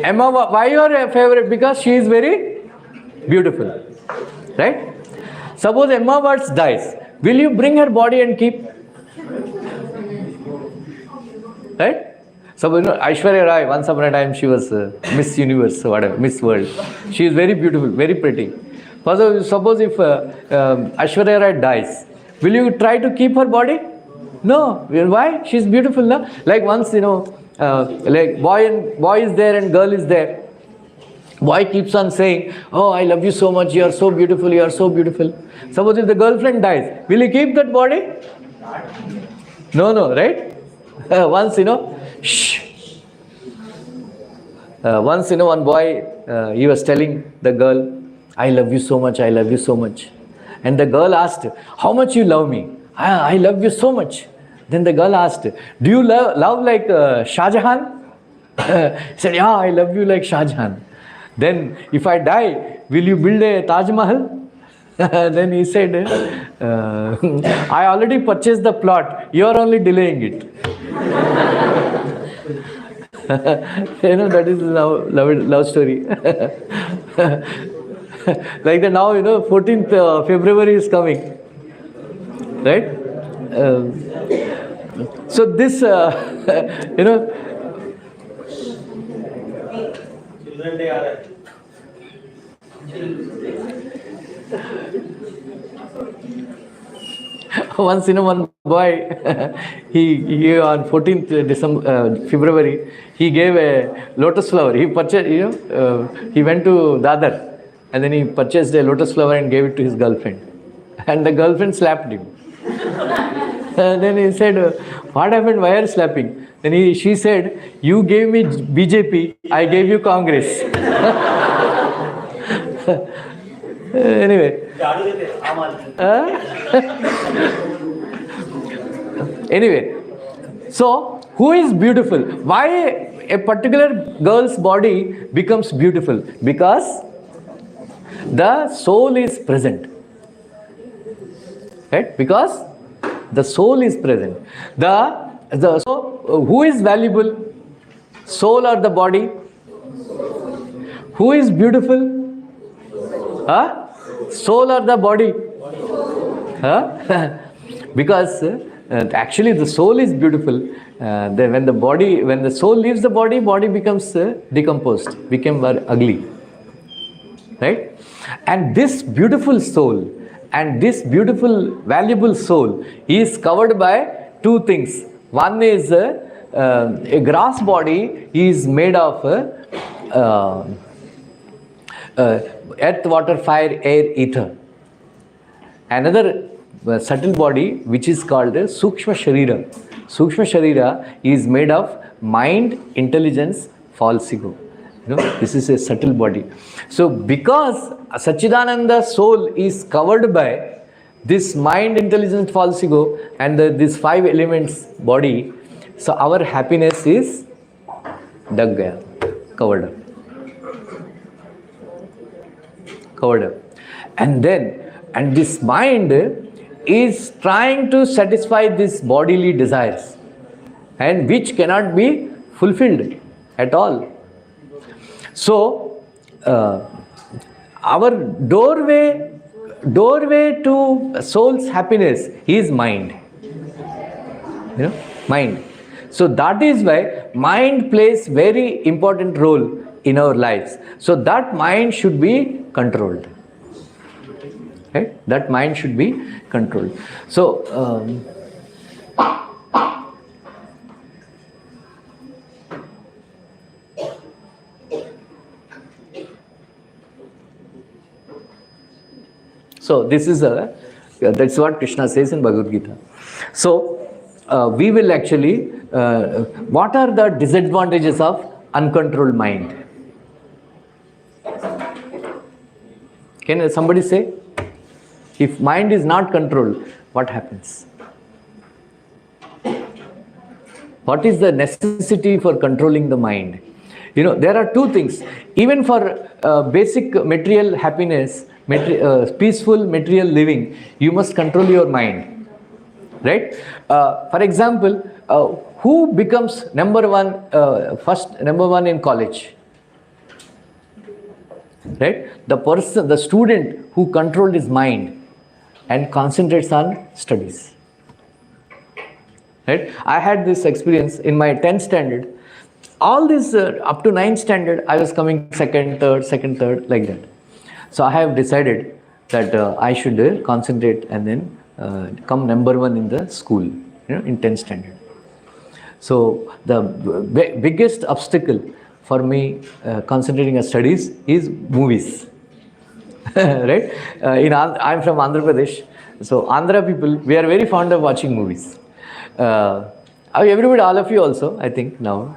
Emma, why your favorite? Because she is very beautiful, right? Suppose Emma Watts dies, will you bring her body and keep? Right? So Aishwarya Rai, once upon a time she was Miss Universe, whatever, Miss World. She is very beautiful, very pretty. Suppose if Aishwarya Rai dies, will you try to keep her body? No. Why? She is beautiful, no? Like once, like boy is there and girl is there. Boy keeps on saying, oh, I love you so much, you are so beautiful, you are so beautiful. Suppose if the girlfriend dies, will you keep that body? No, right? Once, shh. Once, one boy, he was telling the girl, I love you so much, I love you so much. And the girl asked, how much you love me? I love you so much. Then the girl asked, do you love like Shah Jahan? He said, yeah, I love you like Shah Jahan. Then if I die, will you build a Taj Mahal? Then he said, I already purchased the plot, you are only delaying it. That is love story. Like that now, 14th February is coming. Right? So this, Children Day are once, one boy, he on 14th February, he gave a lotus flower. He purchased, he went to Dadar and then he purchased a lotus flower and gave it to his girlfriend. And the girlfriend slapped him. Then he said, what happened? Why are you slapping? Then she said, you gave me BJP, I gave you Congress. Anyway. Anyway, so who is beautiful? Why a particular girl's body becomes beautiful? Because the soul is present. Right? Because the soul is present. So who is valuable? Soul or the body? Who is beautiful? Soul or the body? Because actually the soul is beautiful. When the soul leaves the body, body becomes decomposed, become ugly. Right? And this beautiful soul and this beautiful, valuable soul is covered by two things. One is a grass body is made of earth, water, fire, air, ether. Another subtle body which is called Sukshma Sharira. Sukshma Sharira is made of mind, intelligence, false ego. This is a subtle body. So because Sachidananda soul is covered by this mind, intelligence, false ego and this 5 elements body, so our happiness is dag gaya, covered up. Covered up. And this mind is trying to satisfy these bodily desires and which cannot be fulfilled at all. So our doorway to soul's happiness is mind. Mind. So that is why mind plays very important role in our lives. So that mind should be controlled. Right? That mind should be controlled. So so this is that's what Krishna says in Bhagavad Gita. So we will actually, what are the disadvantages of uncontrolled mind? Can somebody say? If mind is not controlled, what happens? What is the necessity for controlling the mind? There are two things. Even for basic material happiness, peaceful material living, you must control your mind. Right? For example, who becomes number one in college? Right? The student who controlled his mind and concentrates on studies. Right? I had this experience in my 10th standard. All this up to 9th standard, I was coming second, third, like that. So I have decided that I should concentrate and then come number one in the school, in 10th standard. So the biggest obstacle for me concentrating on studies is movies. Right? I'm from Andhra Pradesh. So Andhra people, we are very fond of watching movies. Everybody, all of you also, I think now.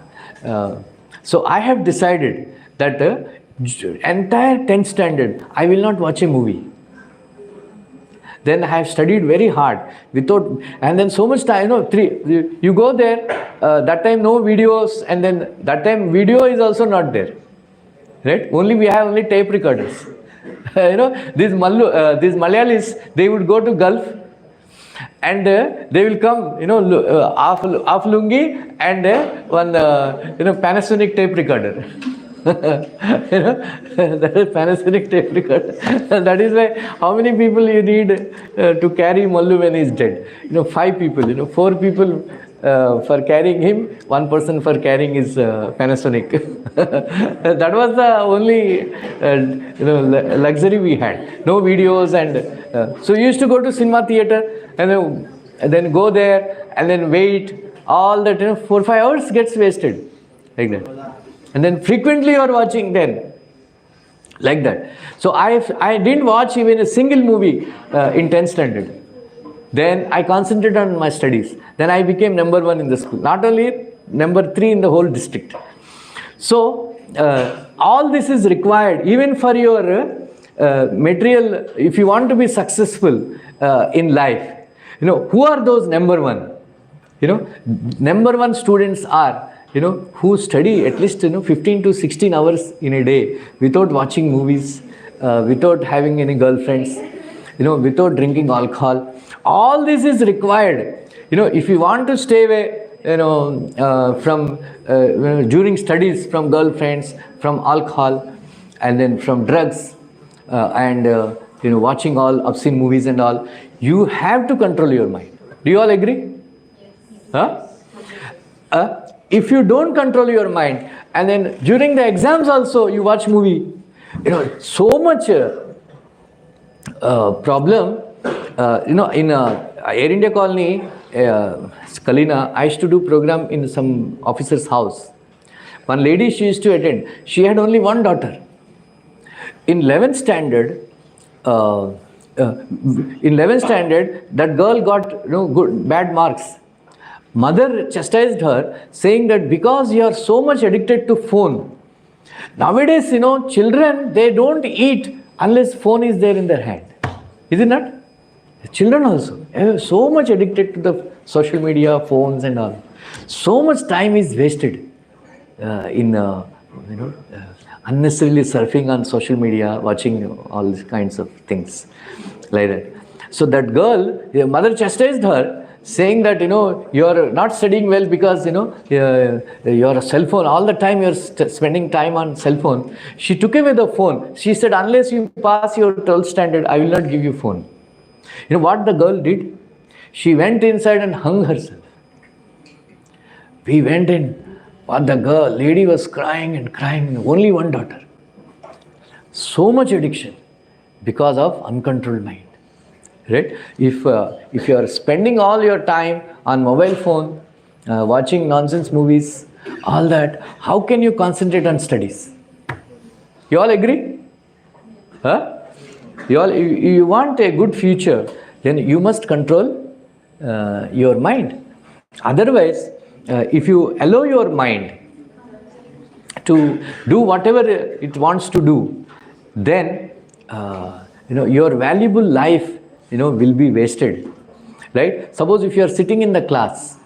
So I have decided that entire 10th standard, I will not watch a movie. Then I have studied very hard and then so much time, you go there, that time no videos, and then that time video is also not there. Right? We have only tape recorders. These Malayalis, they would go to Gulf and they will come, half lungi and one, Panasonic tape recorder. That is Panasonic tape recorder. That is why how many people you need to carry Mallu when he is dead? 5 people, 4 people for carrying him, 1 person for carrying his Panasonic. That was the only luxury we had. No videos and so we used to go to cinema theater and then go there and then wait. All that 4-5 hours gets wasted like that. And then frequently you are watching then like that. So I didn't watch even a single movie in 10th standard. Then I concentrated on my studies. Then I became number one in the school. Not only number 3 in the whole district. So all this is required even for your material. If you want to be successful in life, who are those number one? Number one students are who study at least 15 to 16 hours in a day without watching movies, without having any girlfriends, without drinking alcohol. All this is required. If you want to stay away, from during studies from girlfriends, from alcohol, and then from drugs, and watching all obscene movies and all, you have to control your mind. Do you all agree? Huh? If you don't control your mind, and then during the exams also you watch movie, so much problem. In Air India Colony, Kalina, I used to do program in some officer's house. One lady she used to attend. She had only one daughter. in 11th standard, uh, in 11th standard, that girl got bad marks. Mother chastised her, saying that because you are so much addicted to phone. Nowadays, children, they don't eat unless phone is there in their hand. Is it not? Children also so much addicted to the social media, phones and all. So much time is wasted in unnecessarily surfing on social media, watching all these kinds of things like that. So that girl, the mother chastised her, saying that you are not studying well because your cell phone, all the time you're spending time on cell phone. She took away the phone. She said, unless you pass your 12th standard, I will not give you phone. You know what the girl did? She went inside and hung herself. We went in. But the lady was crying and crying. Only one daughter. So much addiction because of uncontrolled mind. Right? If you are spending all your time on mobile phone, watching nonsense movies, all that, how can you concentrate on studies? You all agree? Huh? You want a good future, then you must control your mind. Otherwise, if you allow your mind to do whatever it wants to do, then your valuable life will be wasted. Right? Suppose if you are sitting in the class,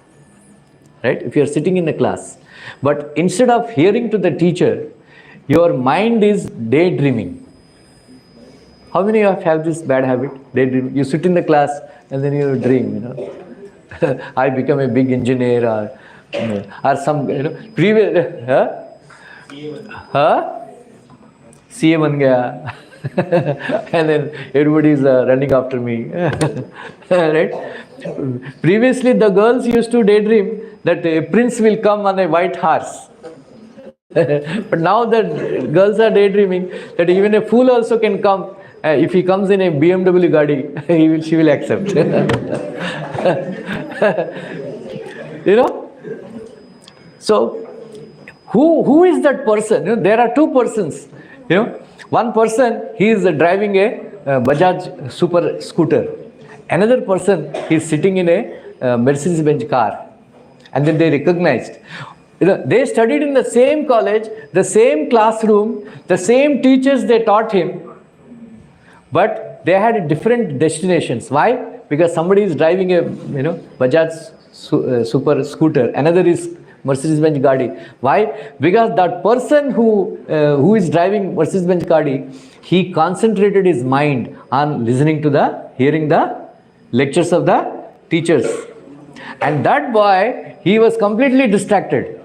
right? If you are sitting in the class, but instead of hearing to the teacher, your mind is daydreaming. How many of you have this bad habit? Daydream. You sit in the class and then you dream, I become a big engineer or some, previous, CA ban gaya. And then everybody is running after me. Right? Previously, the girls used to daydream that a prince will come on a white horse. But now the girls are daydreaming that even a fool also can come. If he comes in a BMW Gadi, she will accept. So, who is that person? There are two persons. One person, he is driving a Bajaj super scooter. Another person, he is sitting in a Mercedes-Benz car. And then they recognized. They studied in the same college, the same classroom, the same teachers they taught him. But they had different destinations. Why? Because somebody is driving a Bajaj super scooter. Another is Mercedes-Benz Gadi. Why? Because that person who is driving Mercedes-Benz Gadi, he concentrated his mind on hearing the lectures of the teachers. And that boy, he was completely distracted.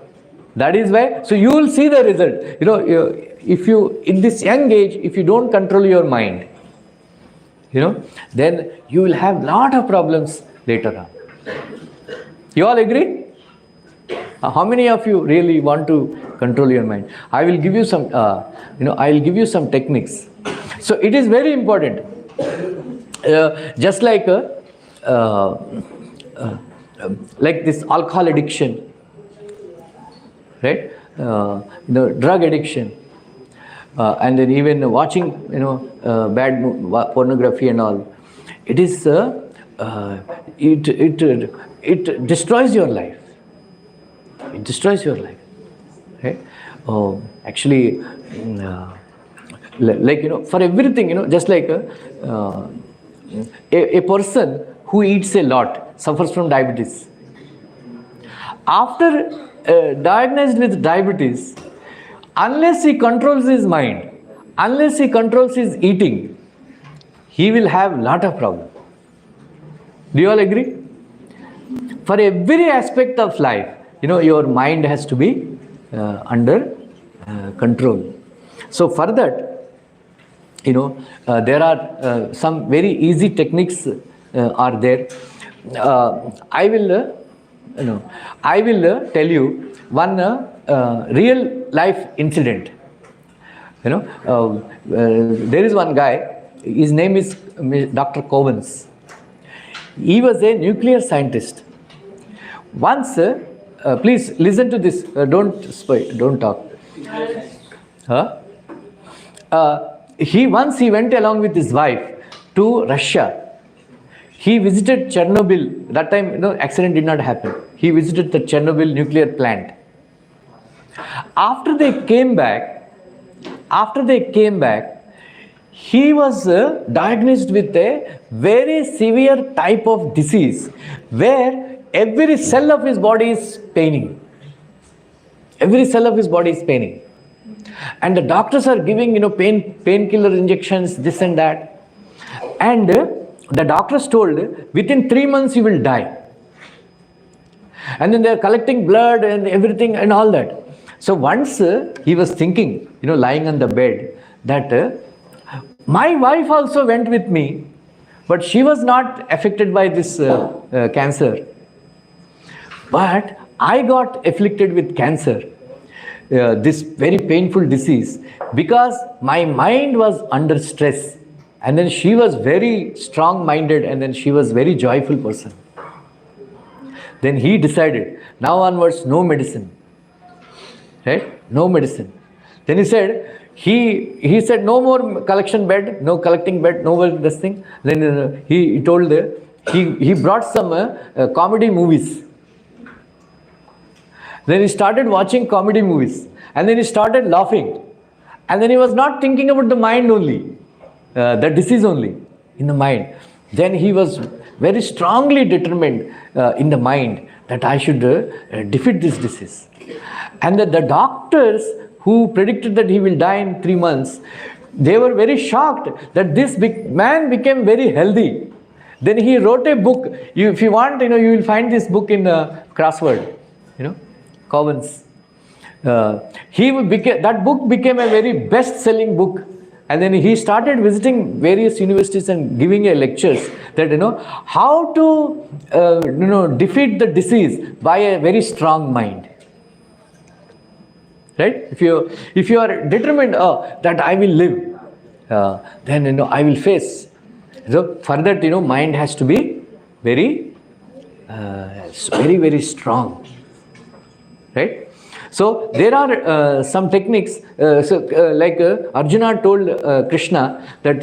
That is why, so you will see the result. If you, in this young age, if you don't control your mind, then you will have lot of problems later on. You all agree? How many of you really want to control your mind? I will give you some, I will give you some techniques. So it is very important. Just like this alcohol addiction, right? Drug addiction, and then even watching, bad pornography and all. It is it destroys your life. It destroys your life. Right? Actually, for everything, just like a person who eats a lot suffers from diabetes. After diagnosed with diabetes, unless he controls his mind, unless he controls his eating, he will have lot of problems. Do you all agree? For every aspect of life, your mind has to be under control. So for that, there are some very easy techniques are there. I will tell you one real life incident. There is one guy. His name is Dr. Covens. He was a nuclear scientist. Once, please listen to this. Don't talk. he went along with his wife to Russia. He visited Chernobyl. That time, accident did not happen. He visited the Chernobyl nuclear plant. After they came back, he was diagnosed with a very severe type of disease where every cell of his body is paining. Every cell of his body is paining. And the doctors are giving, painkiller injections, this and that. And the doctors told, within 3 months you will die. And then they are collecting blood and everything and all that. So once he was thinking, lying on the bed, that my wife also went with me, but she was not affected by this cancer. But I got afflicted with cancer, this very painful disease, because my mind was under stress. And then she was very strong-minded, and then she was very joyful person. Then he decided, now onwards, no medicine. Right? No medicine. Then he said, he said, no more collecting bed, no more this thing. Then he told, he brought some comedy movies. Then he started watching comedy movies. And then he started laughing. And then he was not thinking about the mind only, the disease only, in the mind. Then he was very strongly determined in the mind that I should defeat this disease. And the doctors who predicted that he will die in 3 months, they were very shocked that this man became very healthy. Then he wrote a book. If you want, you will find this book in crossword, Commons. That book became a very best-selling book. And then he started visiting various universities and giving lectures that, how to, defeat the disease by a very strong mind. Right? If you are determined, that I will live, then, I will face. So for that, mind has to be very, very strong. Right? So there are some techniques, like Arjuna told Krishna that,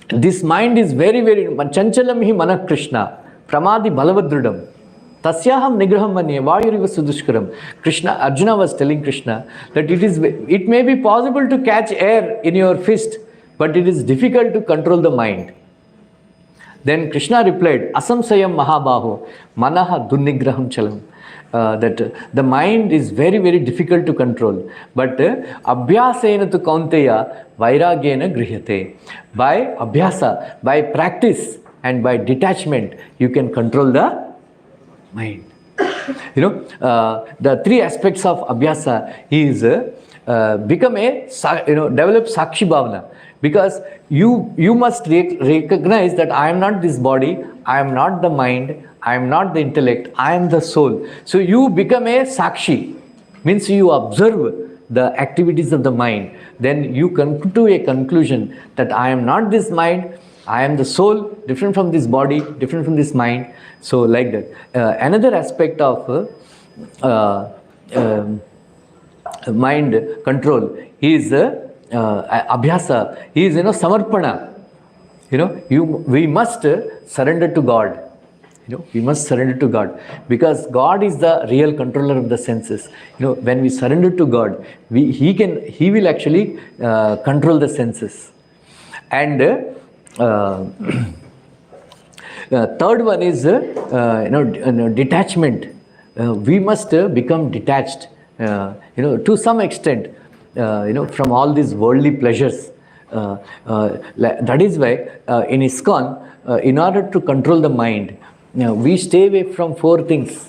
this mind is very, chanchalam hi manah Krishna, pramadi balavadrudam, tasyaham nigraham manye, vayuriva sudushkaram. Arjuna was telling Krishna that it may be possible to catch air in your fist, but it is difficult to control the mind. Then Krishna replied, asamsayam mahabaho, manaha dunnigraham chalam. That the mind is very, very difficult to control. But abhyasena tu kaunteya vairagena grihyate. By abhyasa, by practice and by detachment, you can control the mind. The 3 aspects of abhyasa is develop sakshi bhavana. Because you must recognize that I am not this body, I am not the mind, I am not the intellect, I am the soul. So you become a sakshi, means you observe the activities of the mind. Then you come to a conclusion that I am not this mind, I am the soul, different from this body, different from this mind. So like that. Another aspect of mind control is abhyasa, is samarpana. We must surrender to God. We must surrender to God, because God is the real controller of the senses. When we surrender to God, He will actually control the senses. And third one is detachment. We must become detached, to some extent, from all these worldly pleasures. That is why in ISKCON, in order to control the mind, we stay away from 4 things.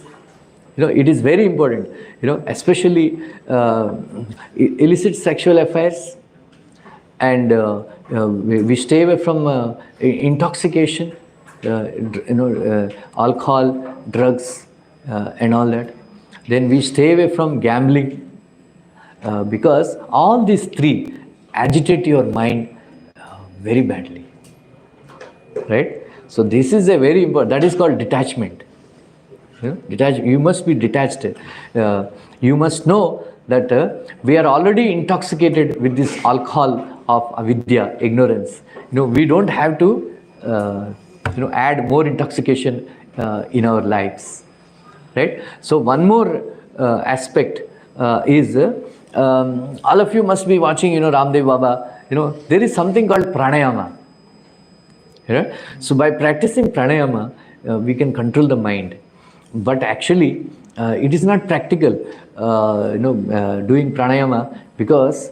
It is very important, especially illicit sexual affairs, and we stay away from intoxication, alcohol, drugs, and all that. Then we stay away from gambling, because all these 3 agitate your mind very badly. Right? So this is a very important, that is called detachment. You must be detached. You must know that we are already intoxicated with this alcohol of avidya, ignorance. We don't have to add more intoxication in our lives, right? So one more aspect is all of you must be watching, Ramdev Baba. There is something called pranayama. So by practicing pranayama, we can control the mind. But actually, it is not practical, doing pranayama, because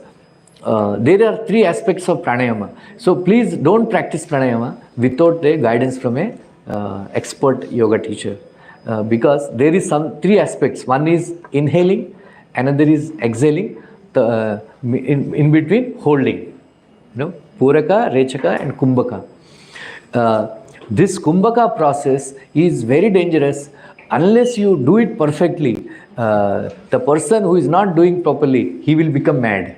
there are three aspects of pranayama. So please don't practice pranayama without the guidance from a expert yoga teacher, because there is some three aspects. One is inhaling, another is exhaling, in between holding. Puraka, Rechaka, and Kumbhaka. This Kumbhaka process is very dangerous. Unless you do it perfectly, the person who is not doing properly, he will become mad.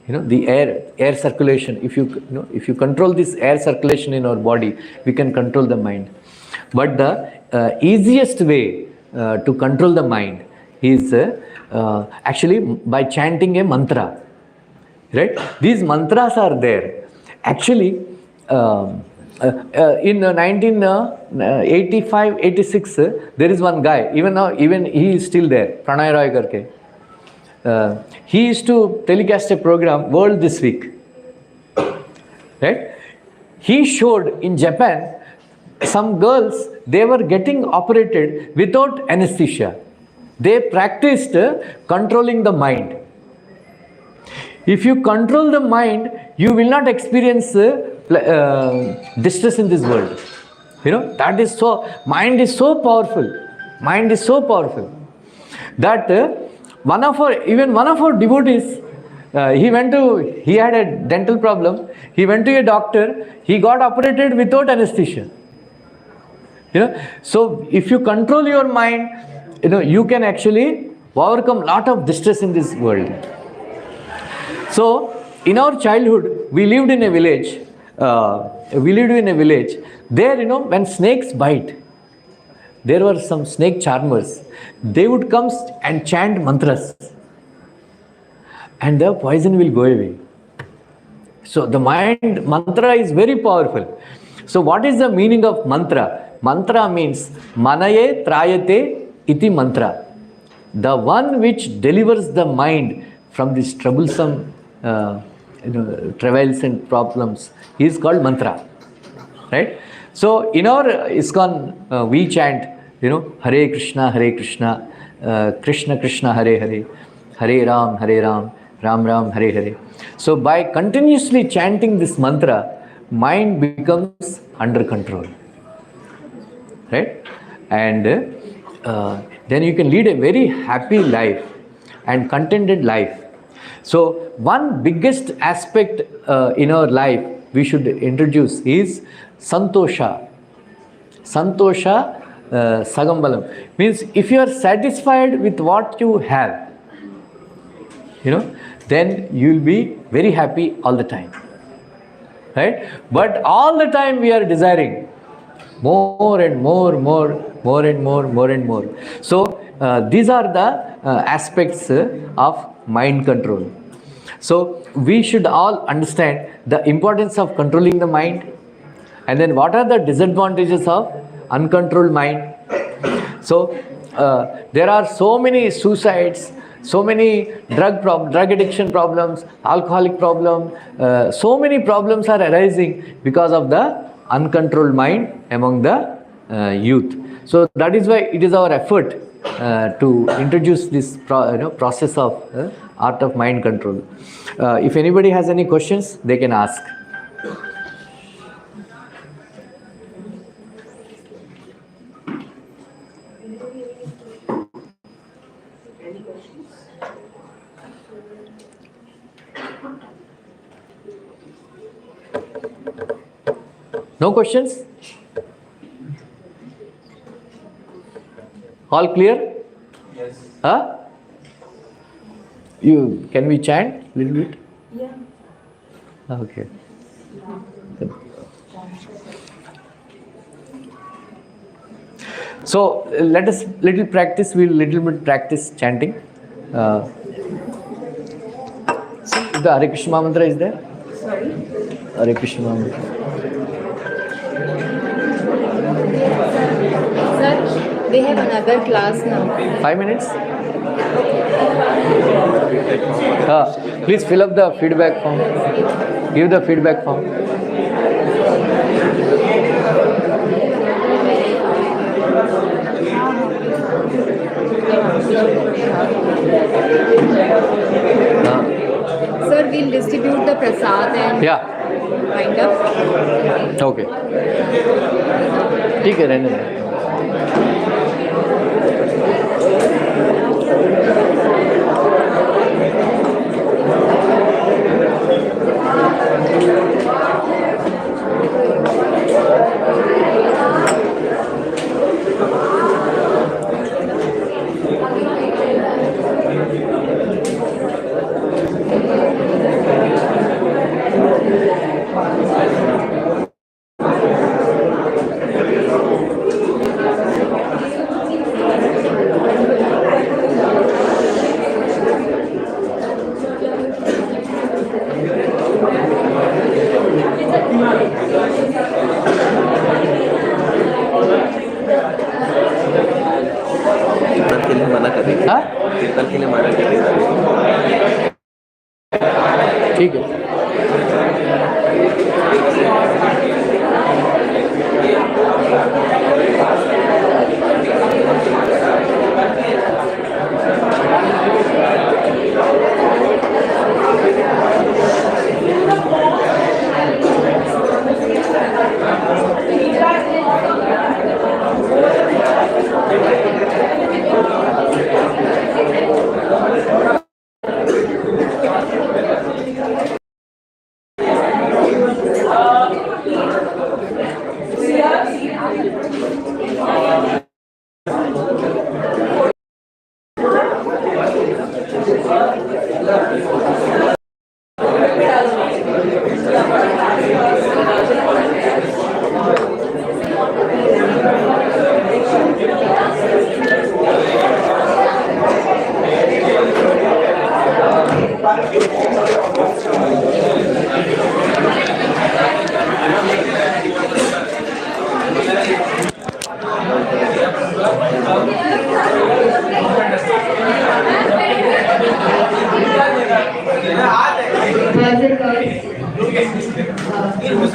The air circulation. If you control this air circulation in our body, we can control the mind. But the easiest way to control the mind is actually by chanting a mantra. Right? These mantras are there. Actually, in 1985-86, there is one guy. Even he is still there. Pranay Roy karke. He used to telecast a program, World This Week. Right? He showed in Japan some girls, they were getting operated without anesthesia. They practiced controlling the mind. If you control the mind, you will not experience distress in this world. That is so, mind is so powerful. Mind is so powerful that one of our devotees, he had a dental problem. He went to a doctor. He got operated without anesthesia. So if you control your mind, you can actually overcome a lot of distress in this world. So, in our childhood, we lived in a village. There, when snakes bite, there were some snake charmers. They would come and chant mantras, and the poison will go away. So, the mantra is very powerful. So, what is the meaning of mantra? Mantra means manaye trayate iti mantra. The one which delivers the mind from this troublesome travails and problems is called mantra, right? So in our ISKCON, we chant, Hare Krishna, Krishna Krishna, Hare Hare, Hare Ram, Ram Ram, Hare Hare. So by continuously chanting this mantra, mind becomes under control, right? And then you can lead a very happy life and contented life. So one biggest aspect in our life we should introduce is santosha. Santosha sagambalam. Means if you are satisfied with what you have, then you will be very happy all the time. Right? But all the time we are desiring more and more. So these are the aspects of mind control. So we should all understand the importance of controlling the mind, and then what are the disadvantages of uncontrolled mind. So there are so many suicides, so many drug addiction problems, alcoholic problem, so many problems are arising because of the uncontrolled mind among the youth. So that is why it is our effort to introduce this process of art of mind control. If anybody has any questions, they can ask. No questions? All clear? Yes. Huh? Can we chant a little bit? Yeah. Okay. So let us little bit practice chanting. See, the Hare Krishna mantra is there? Sorry? Hare Krishna mantra. Sir, they have another class now. 5 minutes? Please fill up the feedback form. Give the feedback form. Sir, we'll distribute the prasad and Yeah. wind up. Okay. ठीक है रहने दो. कीर्तन के लिए मना करेंगे, हाँ कीर्तन के लिए मना करेंगे। ठीक है.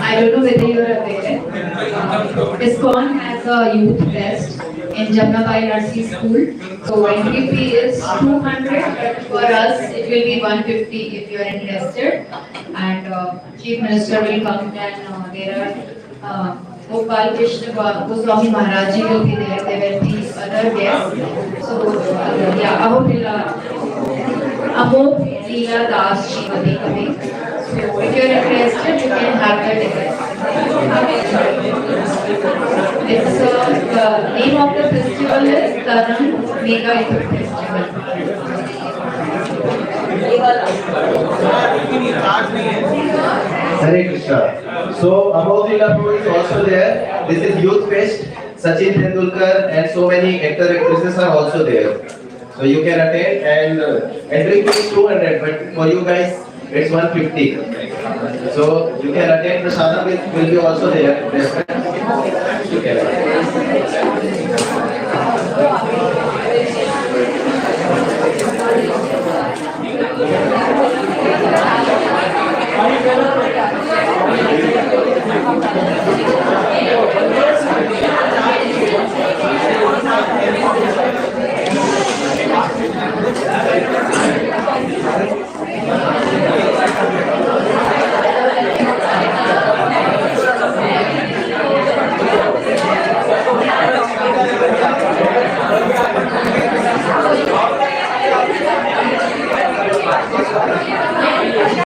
I don't know whether you are aware. ISKCON has a youth fest in Jamnabai Nursery School. So entry fee is 200, but for us it will be 150 if you are interested. And Chief Minister will come, and there are Gopal Krishna Goswami Maharaj ji will be there. There will be other guests. So yeah, Amok Leela Das ji will be coming. So if you are interested, you can have the ticket. It's the name of the festival is Taran Mega Youth Festival. Hare Krishna. So Amol Prabhu is also there. This is Youth Fest. Sachin Tendulkar and so many actresses are also there. So you can attend, and entry fee is 200, but for you guys it's 150. So you can attend. The sadhana will be also there. You can attend.